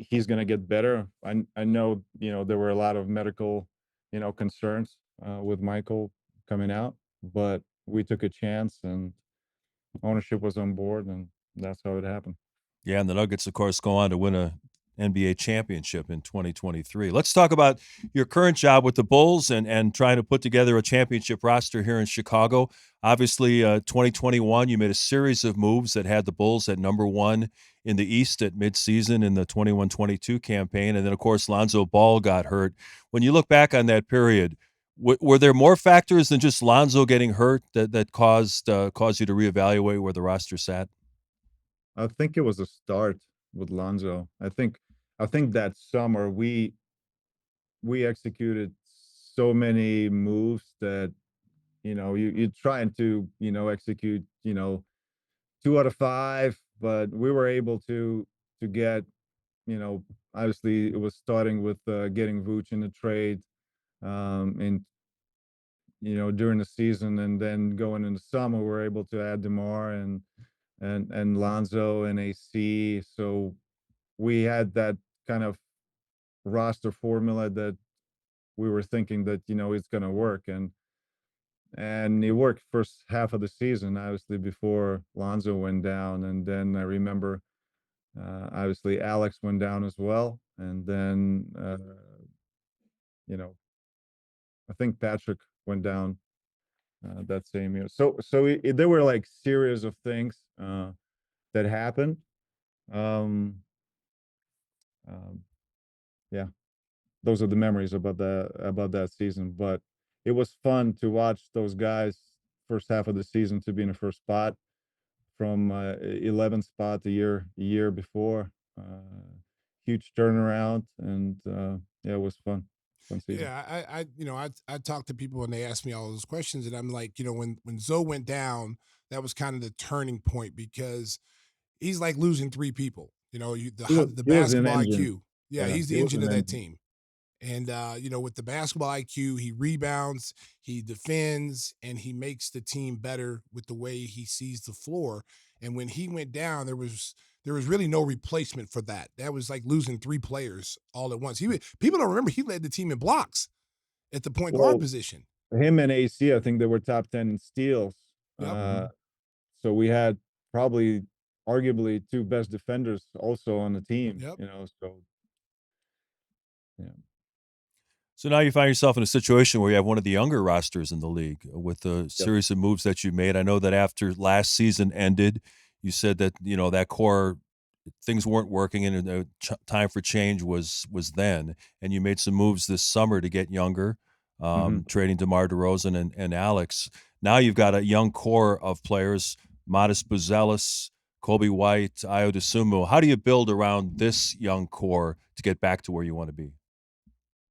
he's going to get better. I know there were a lot of medical concerns with Michael coming out, but we took a chance and ownership was on board, and that's how it happened. Yeah, and the Nuggets, of course, go on to win a NBA championship in 2023. Let's talk about your current job with the Bulls and trying to put together a championship roster here in Chicago. Obviously, 2021, you made a series of moves that had the Bulls at number one in the East at midseason in the 21-22 campaign. And then, of course, Lonzo Ball got hurt. When you look back on that period, were there more factors than just Lonzo getting hurt that caused you to reevaluate where the roster sat? I think it was a start with Lonzo. I think that summer we executed so many moves that you're trying to execute 2 out of 5, but we were able to get you know obviously it was starting with getting Vooch in the trade, and during the season, and then going in the summer we're able to add DeMar and Lonzo and AC. So we had that kind of roster formula that we were thinking that it's going to work, and it worked first half of the season, obviously, before Lonzo went down. And then I remember obviously Alex went down as well, and then you know I think Patrick went down that same year. So there were like series of things that happened. um, um, yeah, those are the memories about that season. But it was fun to watch those guys first half of the season to be in the first spot from 11th spot the year before. Huge turnaround, and yeah, it was fun season. Yeah, I talk to people and they ask me all those questions, and I'm like, when Zoe went down, that was kind of the turning point because he's like losing three people. The He was an basketball engine. IQ. Yeah, Yeah, he's he the was engine an of that engine. team. And with the basketball IQ, he rebounds, he defends, and he makes the team better with the way he sees the floor. And when he went down, there was really no replacement for that. That was like losing three players all at once. People don't remember he led the team in blocks at the point guard Well, position. him and AC, I think they were top 10 in steals. Yep. So we had probably arguably two best defenders also on the team. Yep. So yeah. So now you find yourself in a situation where you have one of the younger rosters in the league with the Yep. series of moves that you made. I know that after last season ended, you said that that core things weren't working and the time for change was then, and you made some moves this summer to get younger, Mhm. trading DeMar DeRozan and Alex. Now you've got a young core of players: Modest Buzelis, Kobe White, Ayo Dosunmu. How do you build around this young core to get back to where you want to be?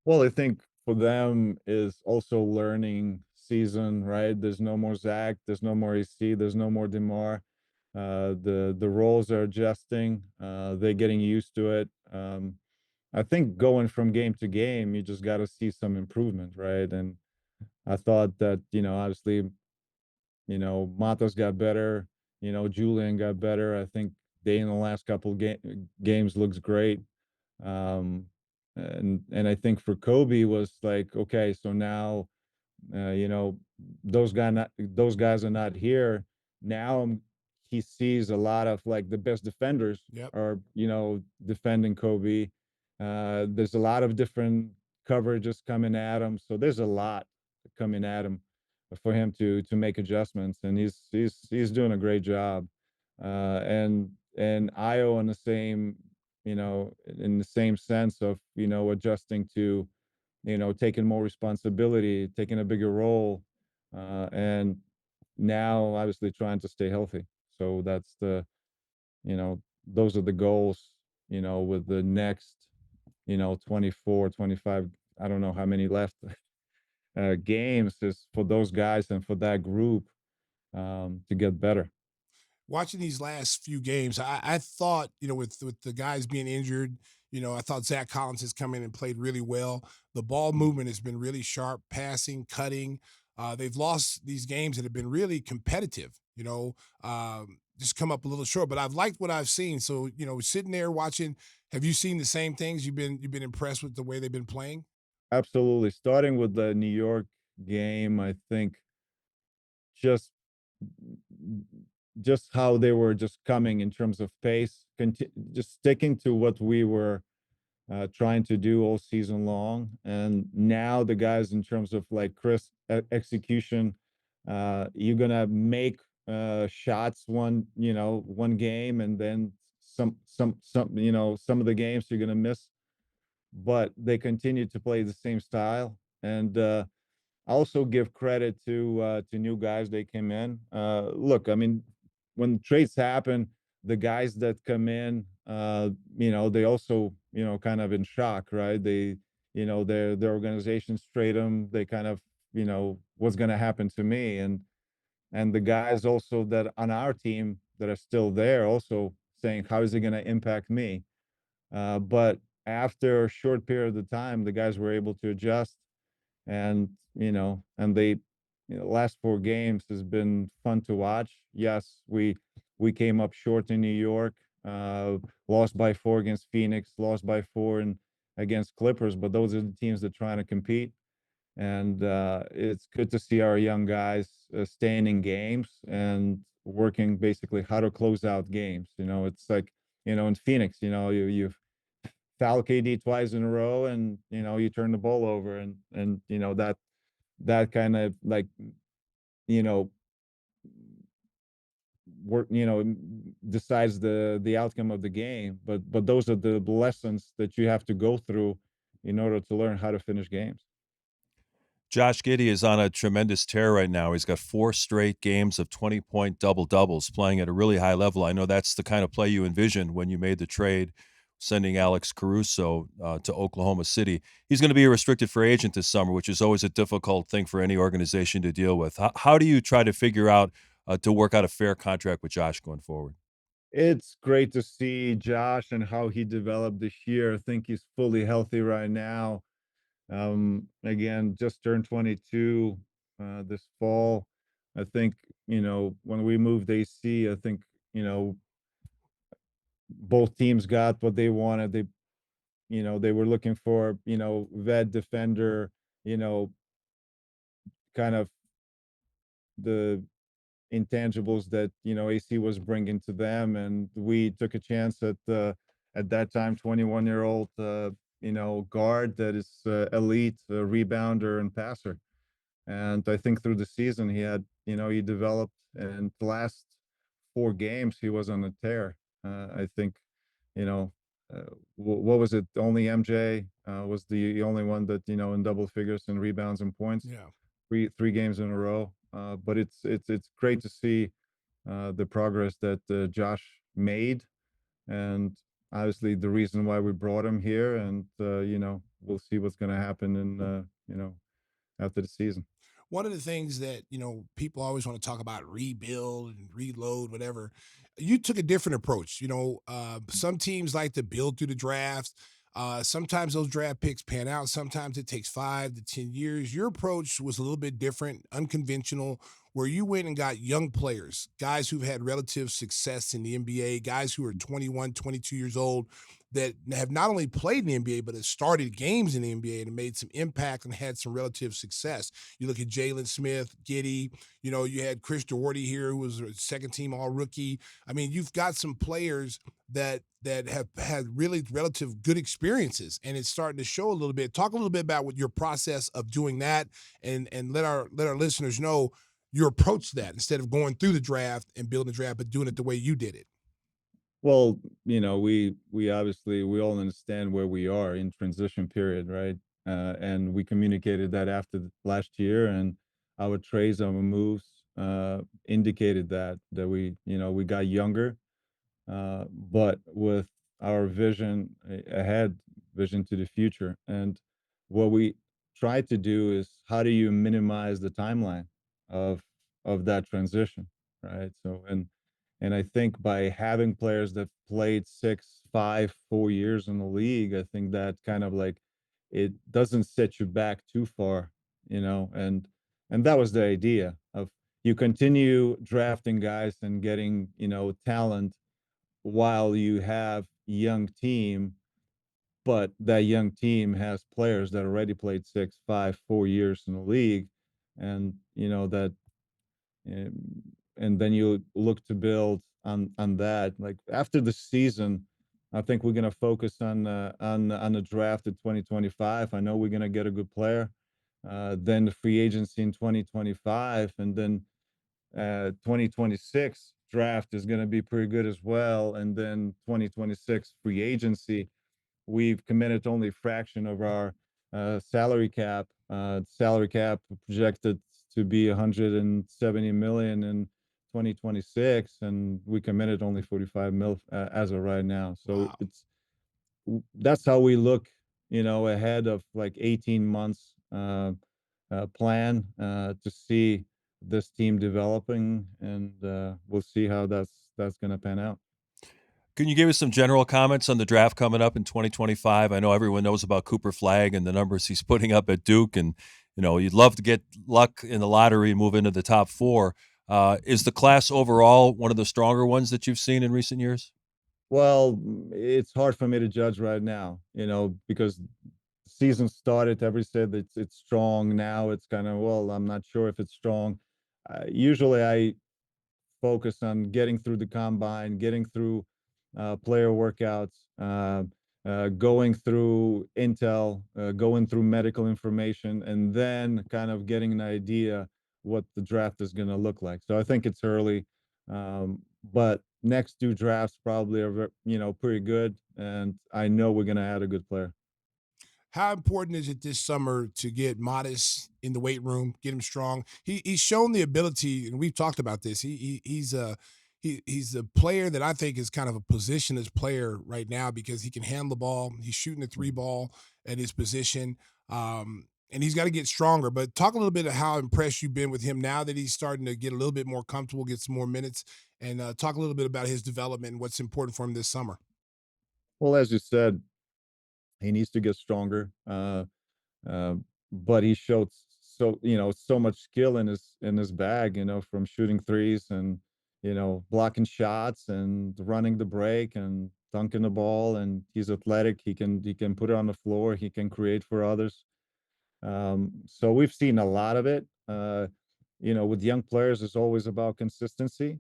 Well, I think for them is also learning season, right? There's no more Zach, there's no more AC, there's no more DeMar. The roles are adjusting. They're getting used to it. I think going from game to game, you just got to see some improvement, right? And I thought that, obviously, Matos got better, Julian got better. I think they in the last couple games looks great. Um, and I think for Kobe was like, okay, so now uh, you know, those guys are not here. Now he sees a lot of like the best defenders Yep. are, defending Kobe. There's a lot of different coverages coming at him, so there's a lot coming at him for him to make adjustments, and he's doing a great job. And Io in the same, in the same sense of adjusting to taking more responsibility, taking a bigger role, and now obviously trying to stay healthy. So that's those are the goals, with the next, 24, 25, I don't know how many left, games is for those guys and for that group, to get better. Watching these last few games, I thought, with the guys being injured, I thought Zach Collins has come in and played really well. The ball movement has been really sharp, passing, cutting. They've lost these games that have been really competitive, just come up a little short. But I've liked what I've seen. So, sitting there watching, have you seen the same things? You've been impressed with the way they've been playing? Absolutely. Starting with the New York game, I think just just how they were just coming in terms of pace, just sticking to what we were trying to do all season long. And now the guys, in terms of like crisp execution, you're gonna make shots one game, and then some of the games you're gonna miss, but they continue to play the same style. And also give credit to new guys they came in. Look, I mean, when trades happen, the guys that come in, they also, kind of in shock, right? Their organizations trade them. They kind of, what's going to happen to me, and the guys also that on our team that are still there also saying, how is it going to impact me? But after a short period of time, the guys were able to adjust, and they, last four games has been fun to watch. Yes, we came up short in New York, lost by four against Phoenix, lost by four against Clippers, but those are the teams that are trying to compete. And it's good to see our young guys staying in games and working basically how to close out games. It's like, in Phoenix, you foul KD twice in a row, and you turn the ball over, and that kind of like, you know work, decides the outcome of the game. But those are the lessons that you have to go through in order to learn how to finish games. Josh Giddey is on a tremendous tear right now. He's got 4 straight games of 20-point double-doubles, playing at a really high level. I know that's the kind of play you envisioned when you made the trade, sending Alex Caruso to Oklahoma City. He's going to be a restricted free agent this summer, which is always a difficult thing for any organization to deal with. How do you try to figure out to work out a fair contract with Josh going forward? It's great to see Josh and how he developed this year. I think he's fully healthy right now. Again, just turned 22 this fall. I think, when we moved AC, I think, both teams got what they wanted. They were looking for, vet defender, you know, kind of the intangibles that, AC was bringing to them. And we took a chance at that time, 21-year-old, guard that is elite rebounder and passer. And I think through the season he developed, and the last four games he was on a tear. I think, you know, what was it? Only MJ was the only one that, in double figures in rebounds and points, Yeah. three games in a row. But it's great to see the progress that Josh made, and obviously the reason why we brought him here. And we'll see what's going to happen in after the season. One of the things that people always want to talk about, rebuild and reload, whatever. You took a different approach. Some teams like to build through the draft. Sometimes those draft picks pan out. Sometimes it takes 5 to 10 years. Your approach was a little bit different, unconventional, where you went and got young players, guys who've had relative success in the NBA, guys who are 21, 22 years old that have not only played in the NBA, but have started games in the NBA and made some impact and had some relative success. You look at Jalen Smith, Giddey, you had Chris Doherty here, who was a second team all rookie. I mean, you've got some players that have had really relative good experiences, and it's starting to show a little bit. Talk a little bit about what your process of doing that, and let our listeners know your approach to that instead of going through the draft and building the draft, but doing it the way you did it. Well, we obviously we all understand where we are in transition period, right? And we communicated that after last year, and our trades, our moves indicated that we got younger, but with our vision ahead, vision to the future. And what we try to do is how do you minimize the timeline of that transition, right? So and I think by having players that played 6, 5, 4 years in the league, I think that kind of like it doesn't set you back too far, and that was the idea of you continue drafting guys and getting, talent while you have young team, but that young team has players that already played 6, 5, 4 years in the league, and that, um, and then you look to build on that. Like after the season, I think we're gonna focus on the draft of 2025. I know we're gonna get a good player. Then the free agency in 2025, and then 2026 draft is going to be pretty good as well. And then 2026 free agency, we've committed only a fraction of our salary cap. Salary cap projected to be 170 million in 2026, and we committed only 45 mil as of right now. So Wow. that's how we look, ahead of like 18 months plan to see this team developing, and we'll see how that's going to pan out. Can you give us some general comments on the draft coming up in 2025? I know everyone knows about Cooper Flagg and the numbers he's putting up at Duke, and you'd love to get luck in the lottery and move into the top 4. Is the class overall one of the stronger ones that you've seen in recent years? Well, it's hard for me to judge right now, because season started. Every said it's strong. Now it's kind of, well, I'm not sure if it's strong. Usually, I focus on getting through the combine, getting through player workouts, going through intel, going through medical information, and then kind of getting an idea what the draft is going to look like. So I think it's early, but next 2 drafts probably are, pretty good, and I know we're going to add a good player. How important is it this summer to get Modest in the weight room, get him strong? He's shown the ability, and we've talked about this. He's a player that I think is kind of a positionless player right now because he can handle the ball. He's shooting the 3 ball at his position, and he's got to get stronger. But talk a little bit of how impressed you've been with him now that he's starting to get a little bit more comfortable, get some more minutes, and talk a little bit about his development and what's important for him this summer. Well, as you said, he needs to get stronger. Uh, but he showed so much skill in his bag, from shooting threes and blocking shots and running the break and dunking the ball. And he's athletic. He can put it on the floor. He can create for others. So we've seen a lot of it. With young players, it's always about consistency.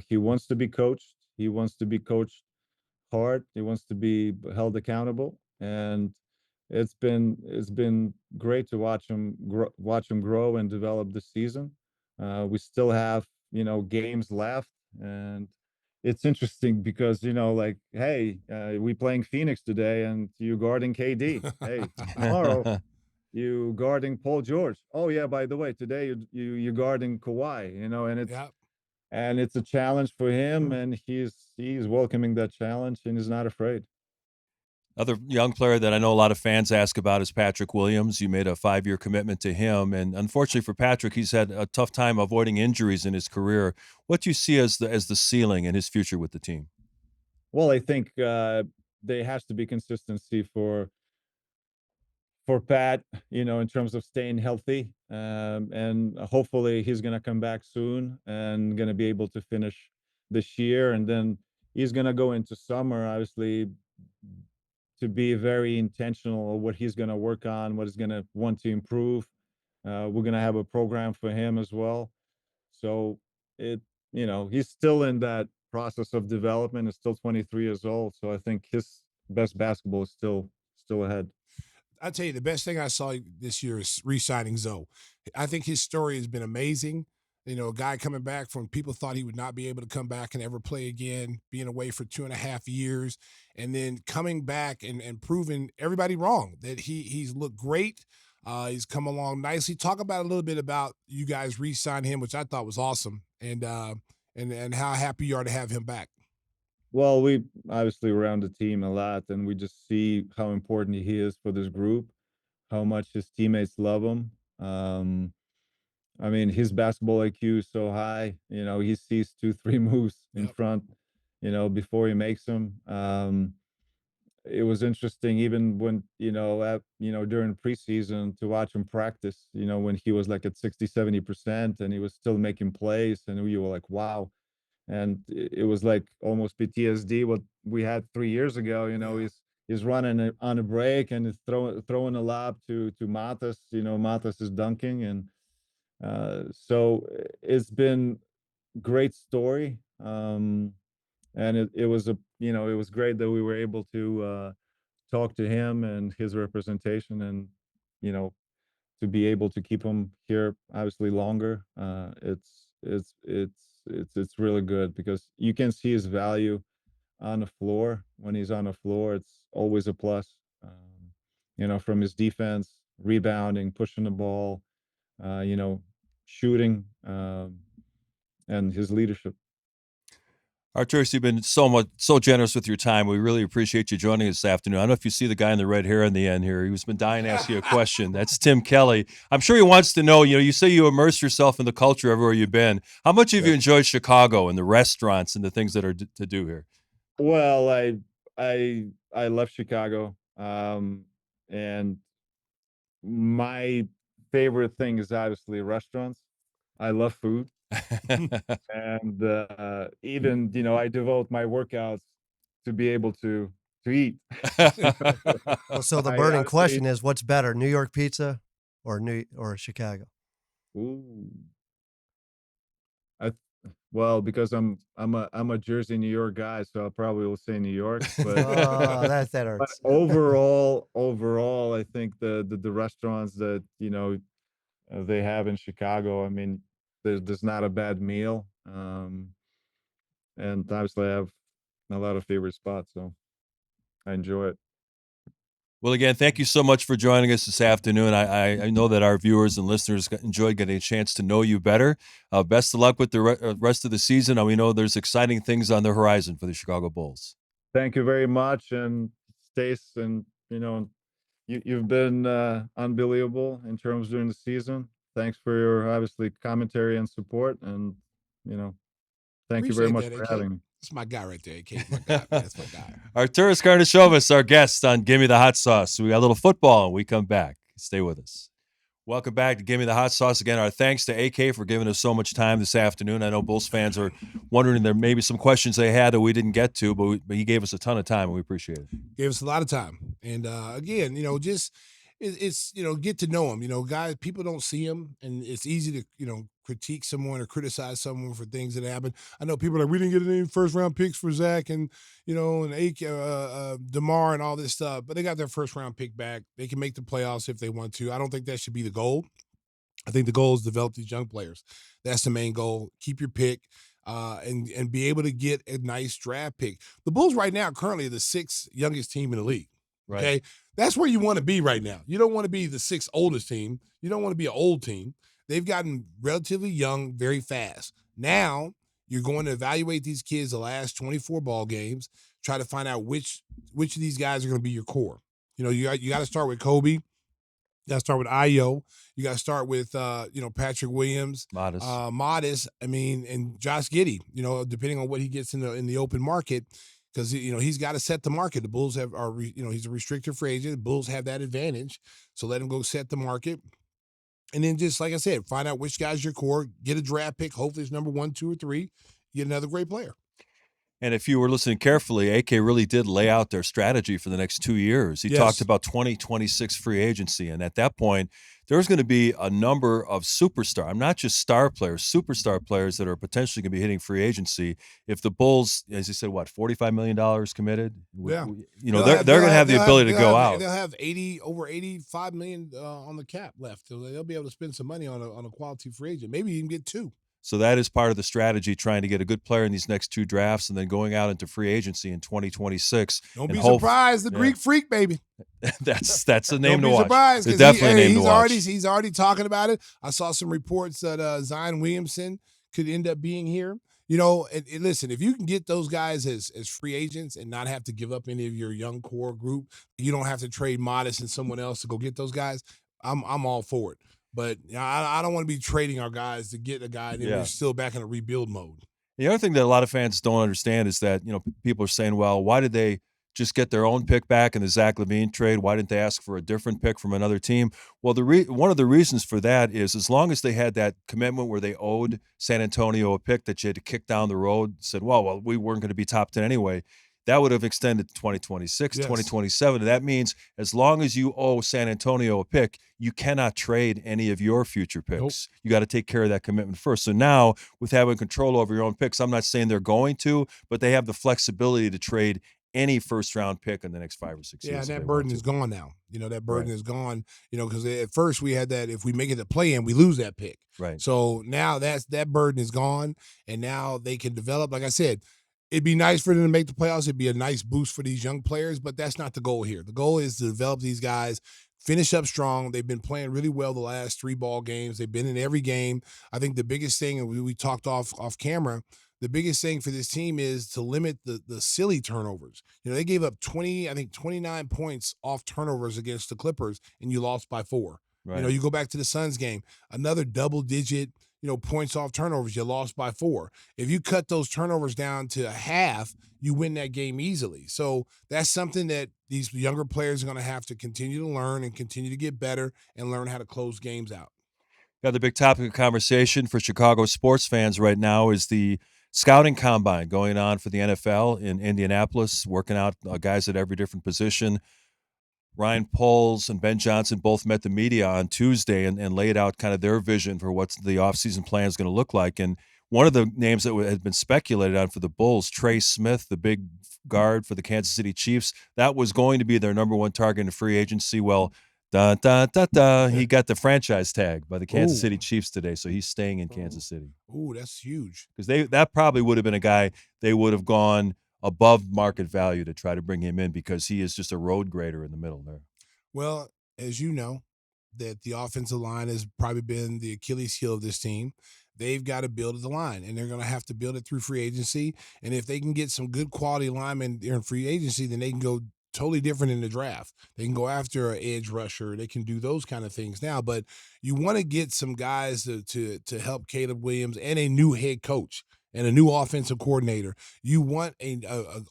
He wants to be coached. He wants to be coached hard. He wants to be held accountable, and it's been great to watch him grow and develop this season. We still have games left, and it's interesting because like, hey, we playing Phoenix today, and you guarding KD. Hey, tomorrow you guarding Paul George. Oh yeah, by the way, today you guarding Kawhi. Yeah. And it's a challenge for him, and he's welcoming that challenge, and he's not afraid. Other young player that I know a lot of fans ask about is Patrick Williams. You made a 5-year commitment to him, and unfortunately for Patrick, he's had a tough time avoiding injuries in his career. What do you see as the ceiling and his future with the team? Well, I think there has to be consistency for Pat, in terms of staying healthy. And hopefully he's going to come back soon and going to be able to finish this year. And then he's going to go into summer, obviously, to be very intentional of what he's going to work on, what he's going to want to improve. We're going to have a program for him as well. So he's still in that process of development. Is still 23 years old. So I think his best basketball is still ahead. I tell you, the best thing I saw this year is re-signing Zoe. I think his story has been amazing. A guy coming back from people thought he would not be able to come back and ever play again, being away for 2.5 years, and then coming back and proving everybody wrong that he's looked great. He's come along nicely. Talk about a little bit about you guys re-sign him, which I thought was awesome, and how happy you are to have him back. Well, we obviously around the team a lot, and we just see how important he is for this group, how much his teammates love him. I mean, his basketball IQ is so high. He sees 2, 3 moves in Yep. front, before he makes them. It was interesting, even when during preseason, to watch him practice. When he was like at 60, 70%, and he was still making plays, and we were like, wow. And it was like almost PTSD what we had 3 years ago. Yeah. He's running on a break and is throwing a lob to Matas. Matas is dunking, and so it's been great story. And it was it was great that we were able to talk to him and his representation, and you know to be able to keep him here obviously longer. It's really good because you can see his value on the floor. When he's on the floor, it's always a plus. From his defense, rebounding, pushing the ball, shooting, and his leadership. Arturas, you've been so generous with your time. We really appreciate you joining us this afternoon. I don't know if you see the guy in the red hair in the end here. He's been dying to ask you a question. That's Tim Kelley. I'm sure he wants to know, you say you immerse yourself in the culture everywhere you've been. How much have you enjoyed Chicago and the restaurants and the things that are to do here? Well, I love Chicago. And my favorite thing is obviously restaurants. I love food. And even I devote my workouts to be able to eat. Well, so the I burning honestly- question is, what's better, New York pizza or Chicago? Ooh. Well, because I'm a Jersey, New York guy, so I probably will say New York. But Oh, that but hurts. overall, I think the restaurants that they have in Chicago. I mean, there's not a bad meal. And obviously I have a lot of favorite spots, so I enjoy it. Well, again, thank you so much for joining us this afternoon. I know that our viewers and listeners enjoyed getting a chance to know you better. Best of luck with the rest of the season. And we know there's exciting things on the horizon for the Chicago Bulls. Thank you very much, and Stace, and you've been unbelievable in terms during the season. Thanks for your obviously commentary and support, and thank you very Appreciate much that, for AK. having me. That's my guy right there, AK. My guy, man. That's my guy. Arturas Karnisovas, our guest on Gimme the Hot Sauce. We got a little football and we come back. Stay with us. Welcome back to Gimme the Hot Sauce. Again, our thanks to AK for giving us so much time this afternoon. I know Bulls fans are wondering there may be some questions they had that we didn't get to, but he gave us a ton of time and we appreciate it. Gave us a lot of time. And again, just it's get to know him. Guys, people don't see him, and it's easy to critique someone or criticize someone for things that happen. I know people are like, we didn't get any first round picks for Zach and DeMar and all this stuff, but they got their first round pick back. They can make the playoffs if they want to. I don't think that should be the goal. I think the goal is develop these young players. That's the main goal. Keep your pick. And be able to get a nice draft pick. The Bulls right now currently are the 6th youngest team in the league. Right. Okay, that's where you want to be right now. You don't want to be the 6th oldest team. You don't want to be an old team. They've gotten relatively young very fast. Now you're going to evaluate these kids the last 24 ball games, try to find out which of these guys are going to be your core. You got to start with Kobe. You got to start with Ayo. You got to start with Patrick Williams, Modest. Modest. I mean, and Josh Giddey. Depending on what he gets in the open market. because he's got to set the market. The Bulls he's a restricted free agent. The Bulls have that advantage, so let him go set the market. And then just like I said, find out which guy's your core, get a draft pick. Hopefully it's number 1, 2, or 3. Get another great player. And if you were listening carefully, AK really did lay out their strategy for the next 2 years. He talked about 2026 free agency. And at that point, there's going to be a number of not just star players, superstar players that are potentially going to be hitting free agency. If the Bulls, as you said, $45 million committed? Yeah. They're going to have the ability to go out. They'll have over $85 million on the cap left. So they'll be able to spend some money on a quality free agent. Maybe you can get 2. So that is part of the strategy, trying to get a good player in these next 2 drafts and then going out into free agency in 2026. Don't be surprised, the Greek freak, baby. That's a name Don't to be watch. Surprised, it's definitely a name to watch. He's already talking about it. I saw some reports that Zion Williamson could end up being here. And listen, if you can get those guys as free agents and not have to give up any of your young core group, you don't have to trade Modest and someone else to go get those guys. I'm all for it. But I don't want to be trading our guys to get a guy and we're still back in a rebuild mode. The other thing that a lot of fans don't understand is that, people are saying, well, why did they just get their own pick back in the Zach LaVine trade? Why didn't they ask for a different pick from another team? Well, one of the reasons for that is as long as they had that commitment where they owed San Antonio a pick that you had to kick down the road, said, well, we weren't going to be top 10 anyway. That would have extended to 2026, 2027. And that means as long as you owe San Antonio a pick, you cannot trade any of your future picks. Nope. You got to take care of that commitment first. So now with having control over your own picks, I'm not saying they're going to, but they have the flexibility to trade any first-round pick in the next 5 or 6 years. Yeah, and that burden is gone now. That burden is gone, because at first we had that if we make it to play-in, we lose that pick. Right. So now that burden is gone, and now they can develop. Like I said, it'd be nice for them to make the playoffs. It'd be a nice boost for these young players, but that's not the goal here. The goal is to develop these guys, finish up strong. They've been playing really well the last 3 ball games. They've been in every game. I think the biggest thing, and we talked off camera, the biggest thing for this team is to limit the silly turnovers. They gave up 29 points off turnovers against the Clippers, and you lost by 4. Right. You go back to the Suns game, another double-digit points off turnovers, you lost by 4. If you cut those turnovers down to a half, you win that game easily. So that's something that these younger players are going to have to continue to learn and continue to get better and learn how to close games out. Yeah, the big topic of conversation for Chicago sports fans right now is the scouting combine going on for the NFL in Indianapolis, working out guys at every different position. Ryan Poles and Ben Johnson both met the media on Tuesday and laid out kind of their vision for what the offseason plan is going to look like. And one of the names that had been speculated on for the Bulls, Trey Smith, the big guard for the Kansas City Chiefs, that was going to be their number 1 target in free agency. Well, he got the franchise tag by the Kansas City Chiefs today, so he's staying in Kansas City. Ooh, that's huge. Because that probably would have been a guy they would have gone above market value to try to bring him in because he is just a road grader in the middle there. Well, as you know, that the offensive line has probably been the Achilles heel of this team. They've got to build the line, and they're going to have to build it through free agency. And if they can get some good quality linemen in free agency, then they can go totally different in the draft. They can go after an edge rusher. They can do those kind of things now. But you want to get some guys to help Caleb Williams and a new head coach and a new offensive coordinator. You want an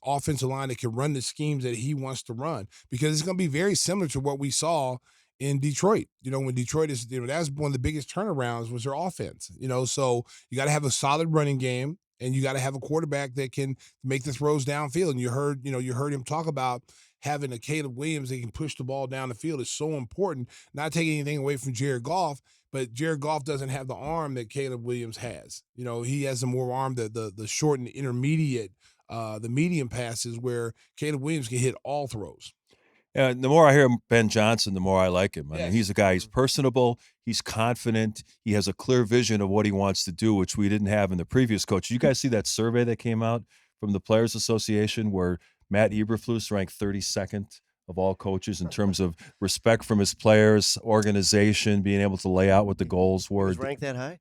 offensive line that can run the schemes that he wants to run, because it's going to be very similar to what we saw in Detroit. When Detroit is, that's one of the biggest turnarounds was their offense. So you got to have a solid running game, and you got to have a quarterback that can make the throws downfield. And you heard him talk about having a Caleb Williams that can push the ball down the field is so important. Not taking anything away from Jared Goff, but Jared Goff doesn't have the arm that Caleb Williams has. He has the more arm, the short and intermediate, the medium passes where Caleb Williams can hit all throws. The more I hear Ben Johnson, the more I like him. I mean, he's a guy, he's personable, he's confident, he has a clear vision of what he wants to do, which we didn't have in the previous coach. You guys see that survey that came out from the Players Association where Matt Eberflus ranked 32nd of all coaches in terms of respect from his players, organization, being able to lay out what the goals were. Was ranked that high?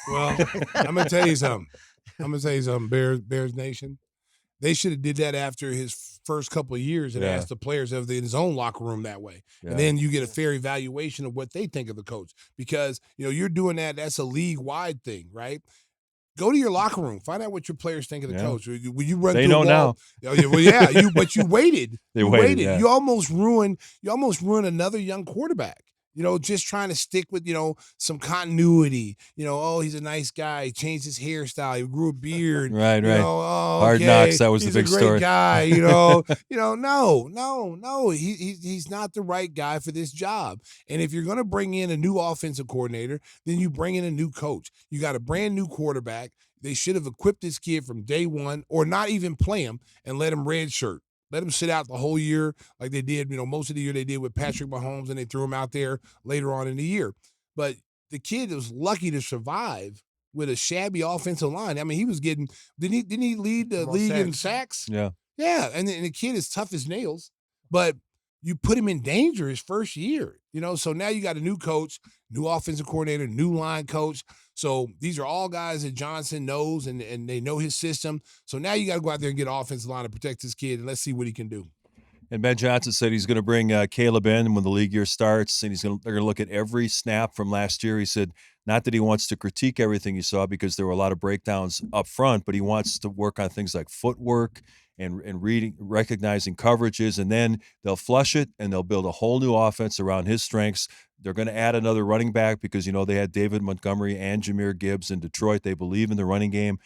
Well, I'm going to tell you something. Bears Nation. They should have did that after his first couple of years and asked the players in his own locker room that way. Yeah. And then you get a fair evaluation of what they think of the coach. Because, you're doing that. That's a league-wide thing, right? Go to your locker room. Find out what your players think of the Yeah. coach. When you run They through know a now. wall, well, yeah, but you waited. They you waited, yeah. You almost ruin another young quarterback. Just trying to stick with, some continuity. Oh, he's a nice guy. He changed his hairstyle. He grew a beard. Right. Oh, Hard okay. Knocks, that was he's the big a great story. guy. No. He's not the right guy for this job. And if you're going to bring in a new offensive coordinator, then you bring in a new coach. You got a brand new quarterback. They should have equipped this kid from day one, or not even play him and let him redshirt. Let him sit out the whole year like they did, most of the year they did with Patrick Mahomes, and they threw him out there later on in the year. But the kid was lucky to survive with a shabby offensive line. I mean, he was getting – didn't he lead the league in sacks? Yeah. Yeah, and the kid is tough as nails, but you put him in danger his first year, So now you got a new coach, new offensive coordinator, new line coach. So these are all guys that Johnson knows, and they know his system. So now you got to go out there and get an offensive line to protect this kid, and let's see what he can do. And Ben Johnson said he's going to bring Caleb in when the league year starts, and they're going to look at every snap from last year. He said not that he wants to critique everything he saw because there were a lot of breakdowns up front, but he wants to work on things like footwork and recognizing coverages, and then they'll flush it and they'll build a whole new offense around his strengths. They're going to add another running back because, they had David Montgomery and Jahmyr Gibbs in Detroit. They believe in the running game.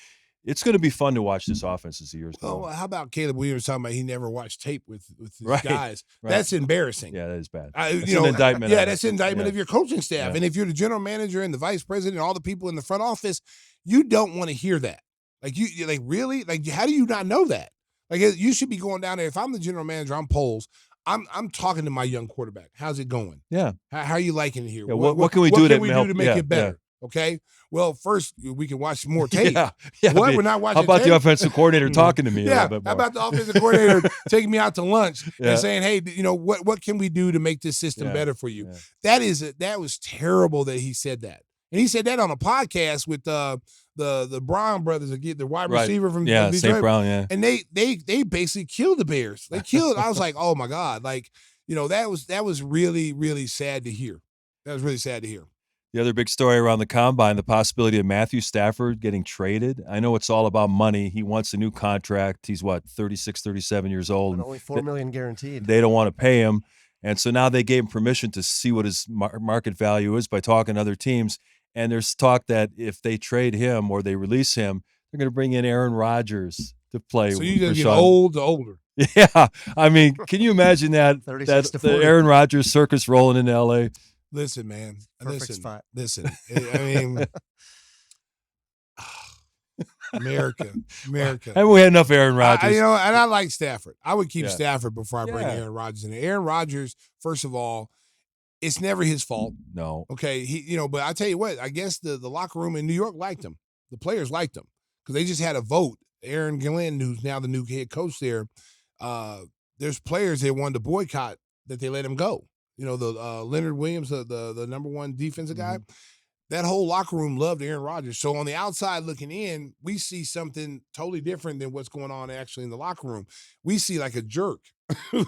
It's going to be fun to watch this offense as the years go on. Well, how about Caleb Williams talking about he never watched tape with his Right, guys? right. That's embarrassing. Yeah, that is bad. That's an indictment. Yeah, that's an indictment of your coaching staff. Yeah. And if you're the general manager and the vice president and all the people in the front office, you don't want to hear that. You're like, really? Like, how do you not know that? Like, you should be going down there. If I'm the general manager, I'm Poles. I'm talking to my young quarterback. How's it going? Yeah. How are you liking it here? Yeah, what can we do to make yeah, it better? Okay. Well, first we can watch more tape. Yeah. We're not watching. How about tape? the offensive coordinator talking to me? Yeah. A little bit more? How about the offensive coordinator taking me out to lunch Yeah. and saying, "Hey, what can we do to make this system better for you?" Yeah. That was terrible that he said that, and he said that on a podcast with the Brown brothers, the wide receiver from Detroit. St. Brown, yeah. And they basically killed the Bears. They killed. I was like, oh my God, that was really, really sad to hear. That was really sad to hear. The other big story around the combine, the possibility of Matthew Stafford getting traded. I know it's all about money. He wants a new contract. He's 36, 37 years old. But only $4 million guaranteed. They don't want to pay him. And so now they gave him permission to see what his market value is by talking to other teams. And there's talk that if they trade him or they release him, they're going to bring in Aaron Rodgers to play. So you just get old to older. Yeah. I mean, can you imagine that? 36 to the 40. Aaron Rodgers circus rolling into L.A.? Listen, man. Perfect spot. Listen. I mean, America. And we had enough Aaron Rodgers. And I like Stafford. I would keep Yeah. Stafford before I bring Aaron Rodgers in. Aaron Rodgers, first of all, it's never his fault. No. Okay, but I tell you what, I guess the locker room in New York liked him. The players liked him because they just had a vote. Aaron Glenn, who's now the new head coach there, there's players that wanted to boycott that they let him go. The Leonard Williams, the number one defensive guy, that whole locker room loved Aaron Rodgers. So on the outside looking in, we see something totally different than what's going on actually in the locker room. We see like a jerk.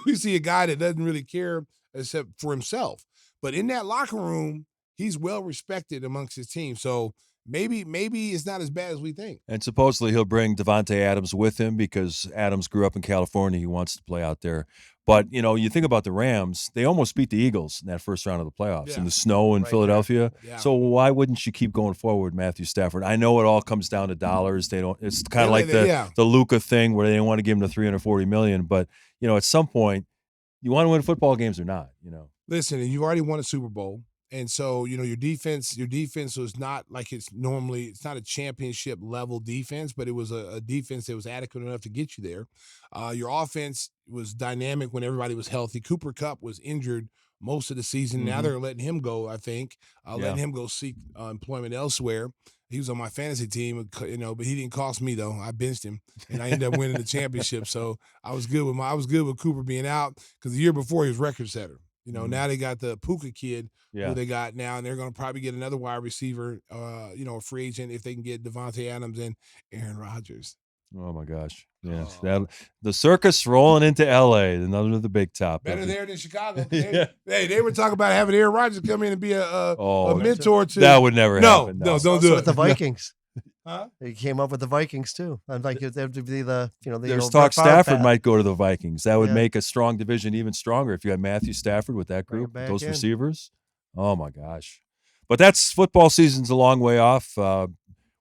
We see a guy that doesn't really care except for himself. But in that locker room, he's well respected amongst his team. So maybe it's not as bad as we think. And supposedly he'll bring Devontae Adams with him because Adams grew up in California. He wants to play out there. But, you think about the Rams, they almost beat the Eagles in that first round of the playoffs in the snow in Philadelphia. Yeah. So why wouldn't you keep going forward, Matthew Stafford? I know it all comes down to dollars. It's kind of like the Luka thing where they didn't want to give him the $340 million. But, at some point, you want to win football games or not, Listen, you've already won a Super Bowl. And so, your defense was not like it's not a championship level defense, but it was a defense that was adequate enough to get you there. Your offense was dynamic when everybody was healthy. Cooper Kupp was injured most of the season. Now they're letting him go, I think, letting him go seek employment elsewhere. He was on my fantasy team, but he didn't cost me though. I benched him, and I ended up winning the championship. So I was good with Cooper being out because the year before he was record setter. Now they got the Puka kid who they got now, and they're going to probably get another wide receiver, a free agent if they can get Devontae Adams and Aaron Rodgers. Oh, my gosh. Yes. The circus rolling into L.A., another the big top. Better there than Chicago. They were talking about having Aaron Rodgers come in and be a mentor to. That would never happen. No, don't do it. With the Vikings. Huh? He came up with the Vikings too. I'd like it to be the There's old talk Brett Favre Stafford path. might go to the Vikings. That would Yeah. make a strong division even stronger if you had Matthew Stafford with that Bring him group, with back those in. receivers. Oh my gosh! But that's football season's a long way off.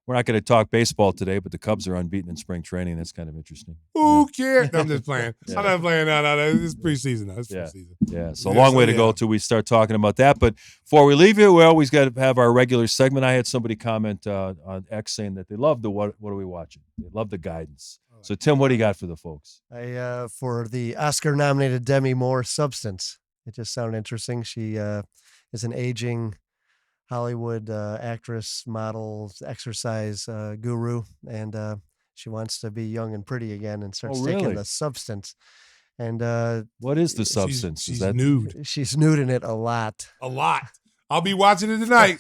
We're not going to talk baseball today, but the Cubs are unbeaten in spring training. That's kind of interesting. Who cares? No, I'm just playing. Yeah. I'm not playing. No. It's preseason. It's Yeah. preseason. Yeah, so a Yeah, long so way to go yeah. till we start talking about that. But before we leave here, we always got to have our regular segment. I had somebody comment on X saying that they love the what are we watching? They love the guidance. So Tim, what do you got for the folks? For the Oscar-nominated Demi Moore, Substance. It just sounded interesting. She is an aging Hollywood actress, model, exercise guru, and she wants to be young and pretty again and starts taking really? the substance. And What is the She's- substance? She's is that nude. she's nude in it a lot. A lot. I'll be watching it tonight.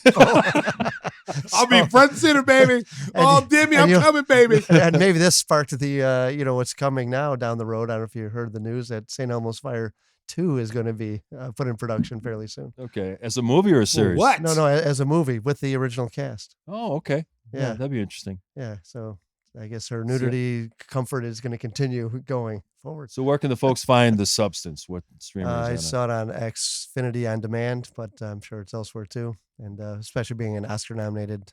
I'll be front and center, baby. Oh, Demi, I'm coming, baby. And maybe this sparked the what's coming now down the road. I don't know if you heard the news that St. Elmo's Fire 2 is going to be put in production fairly soon. okay? As a movie or a series? What? No, as a movie with the original cast. Oh, okay. Yeah, Yeah. that'd be interesting. Yeah, so I guess her nudity comfort is going to continue going forward. So where can the folks find the substance? What streamer I is that saw it on Xfinity on demand, but I'm sure it's elsewhere too. And especially being an Oscar-nominated,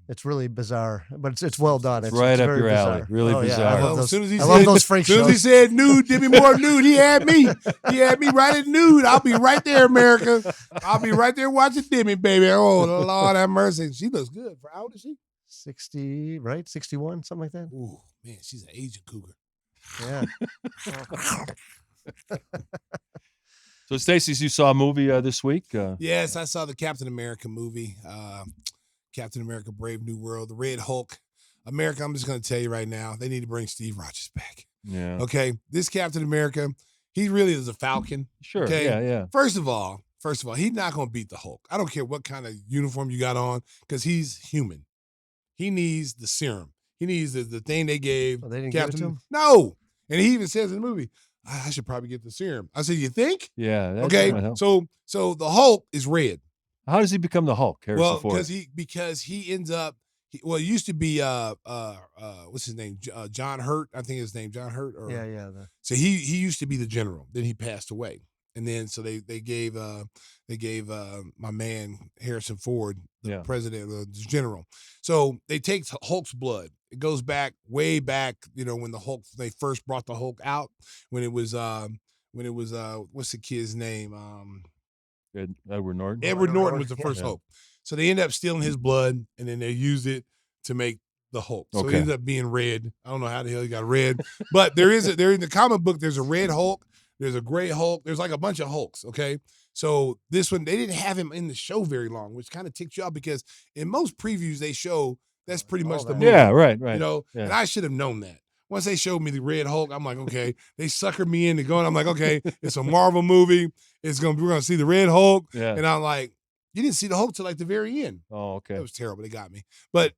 it's really bizarre, but it's well done. It's right up very your alley. bizarre. Really Oh, yeah, bizarre. I Well, love as those, soon as he I love said- those freak As soon as he shows. said nude, Demi Moore nude, he had me. He had me right at nude. I'll be right there, America. I'll be right there watching Demi, baby. Oh, Lord have mercy. She looks good. How old is she? 60, right? 61, something like that. Ooh, man, she's an Asian cougar. Yeah. So Stacey, you saw a movie this week? Yes, I saw the Captain America movie, Captain America Brave New World, the Red Hulk. America, I'm just going to tell you right now, they need to bring Steve Rogers back. Yeah. Okay, this Captain America, he really is a Falcon. Sure. Okay. Yeah. First of all, he's not going to beat the Hulk. I don't care what kind of uniform you got on because he's human. He needs the serum. He needs the thing they gave. Oh, they didn't give it Captain. to him? No. And he even says in the movie, I should probably get the serum. I said, you think? Yeah. That Okay. might help. So the Hulk is red. How does he become the Hulk? Harrison Well, Ford. because he ends up. It used to be what's his name? John Hurt. I think his name John Hurt. Or, Yeah. So he used to be the general. Then he passed away, and then so they gave my man Harrison Ford the president, the general. So they take Hulk's blood. It goes back way back. When they first brought the Hulk out. When it was what's the kid's name? Edward Norton. Edward Norton was the Yeah. first Hulk. So they end up stealing his blood, and then they use it to make the Hulk. So Okay. he ends up being red. I don't know how the hell he got red, but there in the comic book. There's a red Hulk. There's a gray Hulk. There's like a bunch of Hulks. Okay, so this one they didn't have him in the show very long, which kind of ticked you off because in most previews they show that's pretty much the movie. Yeah. Right. And I should have known that. Once they showed me the Red Hulk, I'm like, okay. They suckered me into going. I'm like, okay, it's a Marvel movie. We're gonna see the Red Hulk. Yeah. And I'm like, you didn't see the Hulk till like the very end. Oh, okay. That was terrible. They got me. But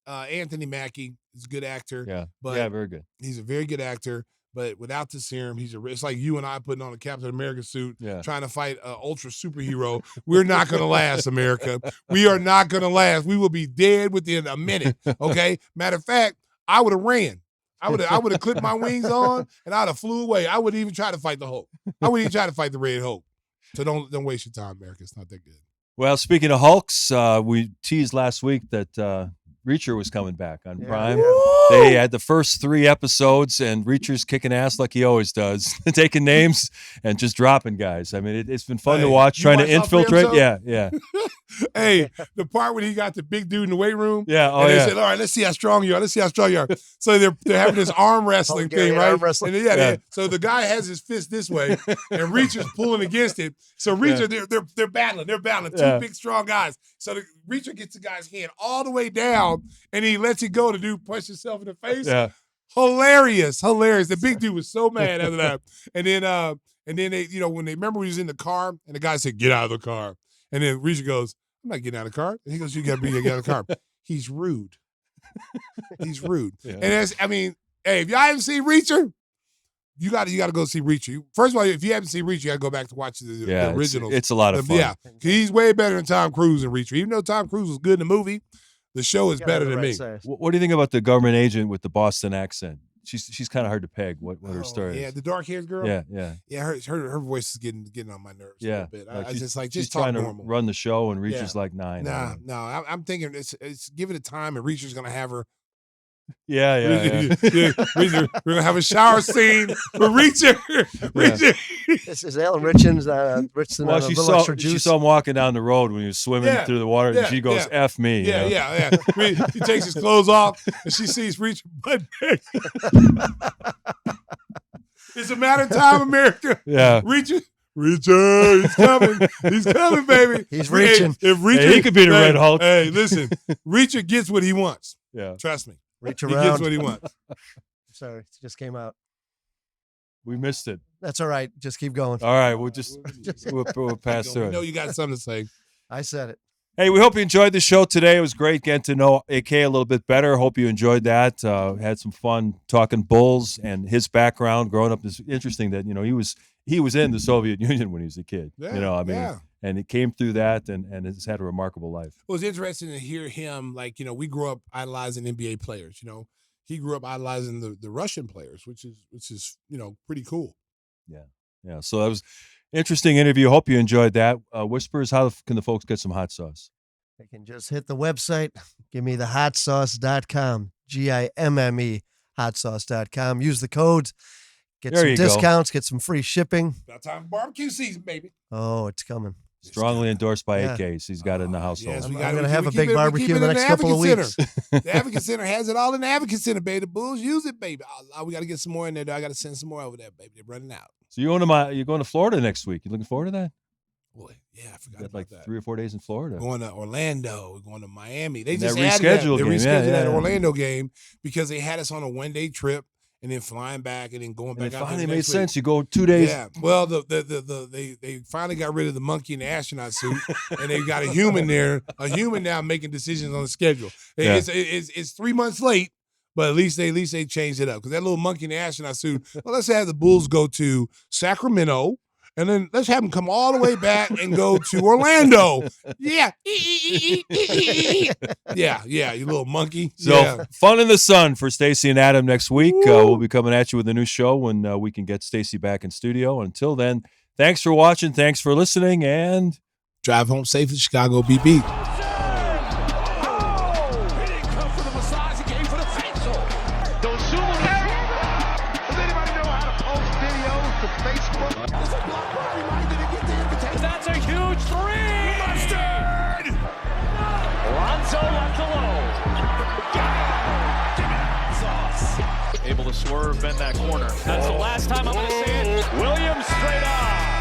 Anthony Mackie is a good actor. Yeah. But Yeah. Very good. he's a very good actor. But without the serum, it's like you and I putting on a Captain America suit, Yeah. trying to fight an ultra superhero. We're not gonna last, America. We are not gonna last. We will be dead within a minute. Okay. Matter of fact, I would have ran. I would have clipped my wings on and I'd have flew away. I wouldn't even try to fight the Hulk. I wouldn't even try to fight the Red Hulk. So don't waste your time, America. It's not that good. Well, speaking of Hulks, we teased last week that Reacher was coming back on Prime. They had the first 3 episodes, and Reacher's kicking ass like he always does, taking names and just dropping guys. I mean, it's been fun to watch, you trying to watched all 3 infiltrate. episodes? Yeah. Hey, the part when he got the big dude in the weight room. Yeah. Oh, and they yeah. said, all right, let's see how strong you are. Let's see how strong you are. So they're having this arm wrestling thing, Hungarian right? arm wrestling. And so the guy has his fist this way, and Reacher's pulling against it. So Reacher, they're battling. They're battling. 2 big, strong guys. So the Reacher gets the guy's hand all the way down, and he lets it go. The dude punch himself in the face. Yeah. Hilarious. The big dude was so mad after that. And then they, when they remember he was in the car, and the guy said, "Get out of the car." And then Reacher goes, "I'm not getting out of the car." And he goes, "You got to get out of the car." He's rude. He's rude. Yeah. And hey, if y'all haven't seen Reacher, you got to go see Reacher. First of all, if you haven't seen Reacher, you got to go back to watch the originals. It's a lot of fun. Yeah, he's way better than Tom Cruise in Reacher. Even though Tom Cruise was good in the movie, the show is You gotta better have the than right me. size. What do you think about the government agent with the Boston accent? She's kind of hard to peg. What her story Yeah, is? the dark-haired girl. Yeah. Her voice is getting on my nerves a little bit. I just like she's just talk trying normal. to run the show, and Reacher's like 9. No. I'm thinking it's give it a time, and Reacher's gonna have her. Yeah. Reacher, we're gonna have a shower scene for Reacher. Reacher. Is Alan Richardson Well, a little extra she juice? saw him walking down the road when he was swimming through the water, and she goes, "F me." you know? Yeah. He takes his clothes off, and she sees Reacher butt naked. It's a matter of time, America. Yeah. Reacher, he's coming, baby. He's reaching. If Reacher, Hey, he could be the Red Hulk. Hey, listen, Reacher gets what he wants. Yeah. Trust me. Reach He around. gets what he wants. Sorry, it just came out. We missed it. That's all right. Just keep going. All right, we'll pass through I it. know you got something to say. I said it. Hey, we hope you enjoyed the show today. It was great getting to know AK a little bit better. Hope you enjoyed that. Had some fun talking Bulls and his background growing up. It's interesting that he was in the Soviet Union when he was a kid. Yeah. And it came through that and has had a remarkable life. It was interesting to hear him. Like, we grew up idolizing NBA players. He grew up idolizing the Russian players, which is pretty cool. Yeah. So that was interesting interview. Hope you enjoyed that. Whispers, how can the folks get some hot sauce? They can just hit the website, gimmethehotsauce.com, GIMME hotsauce.com. Use the codes, get There some you go. discounts, get some free shipping. About time for barbecue season, baby. Oh, it's coming. Strongly endorsed by Yeah. AKs. He's got it in the household. Yes, I'm we going got to have a keep big it- we barbecue keep in it the next couple of Advocate weeks. Center. The Advocate Center has it all in the Advocate Center, baby. The Bulls use it, baby. We got to get some more in there, though. I got to send some more over there, baby. They're running out. So you're going to Florida next week. You looking forward to that? Boy, yeah, I forgot You got about like that. 3 or 4 days in Florida. Going to Orlando. We're going to Miami. They And just that added that. rescheduled They game. rescheduled Yeah. that Orlando game because they had us on a one-day trip and then flying back and then going And back it out. finally the made next week. sense. You go 2 days. Yeah. Well, they finally got rid of the monkey in the astronaut suit, and they got a human there. A human now making decisions on the schedule. Yeah. It's 3 months late, but at least they changed it up because that little monkey in the astronaut suit. Well, let's have the Bulls go to Sacramento. And then let's have them come all the way back and go to Orlando. Yeah. Yeah, you little monkey. So fun in the sun for Stacey and Adam next week. We'll be coming at you with a new show when we can get Stacey back in studio. Until then, thanks for watching. Thanks for listening. And drive home safely, Chicago BB. He didn't come for the massage, he came for the facial. Don't sue him. Does anybody know how to post videos to Facebook? There's a block party, Mike. Did he get the invitation? That's a huge three. Mustard. Lonzo left alone. Gimme that sauce. Able to swerve, bend that corner. That's the last time I'm going to see it. Williams straight on.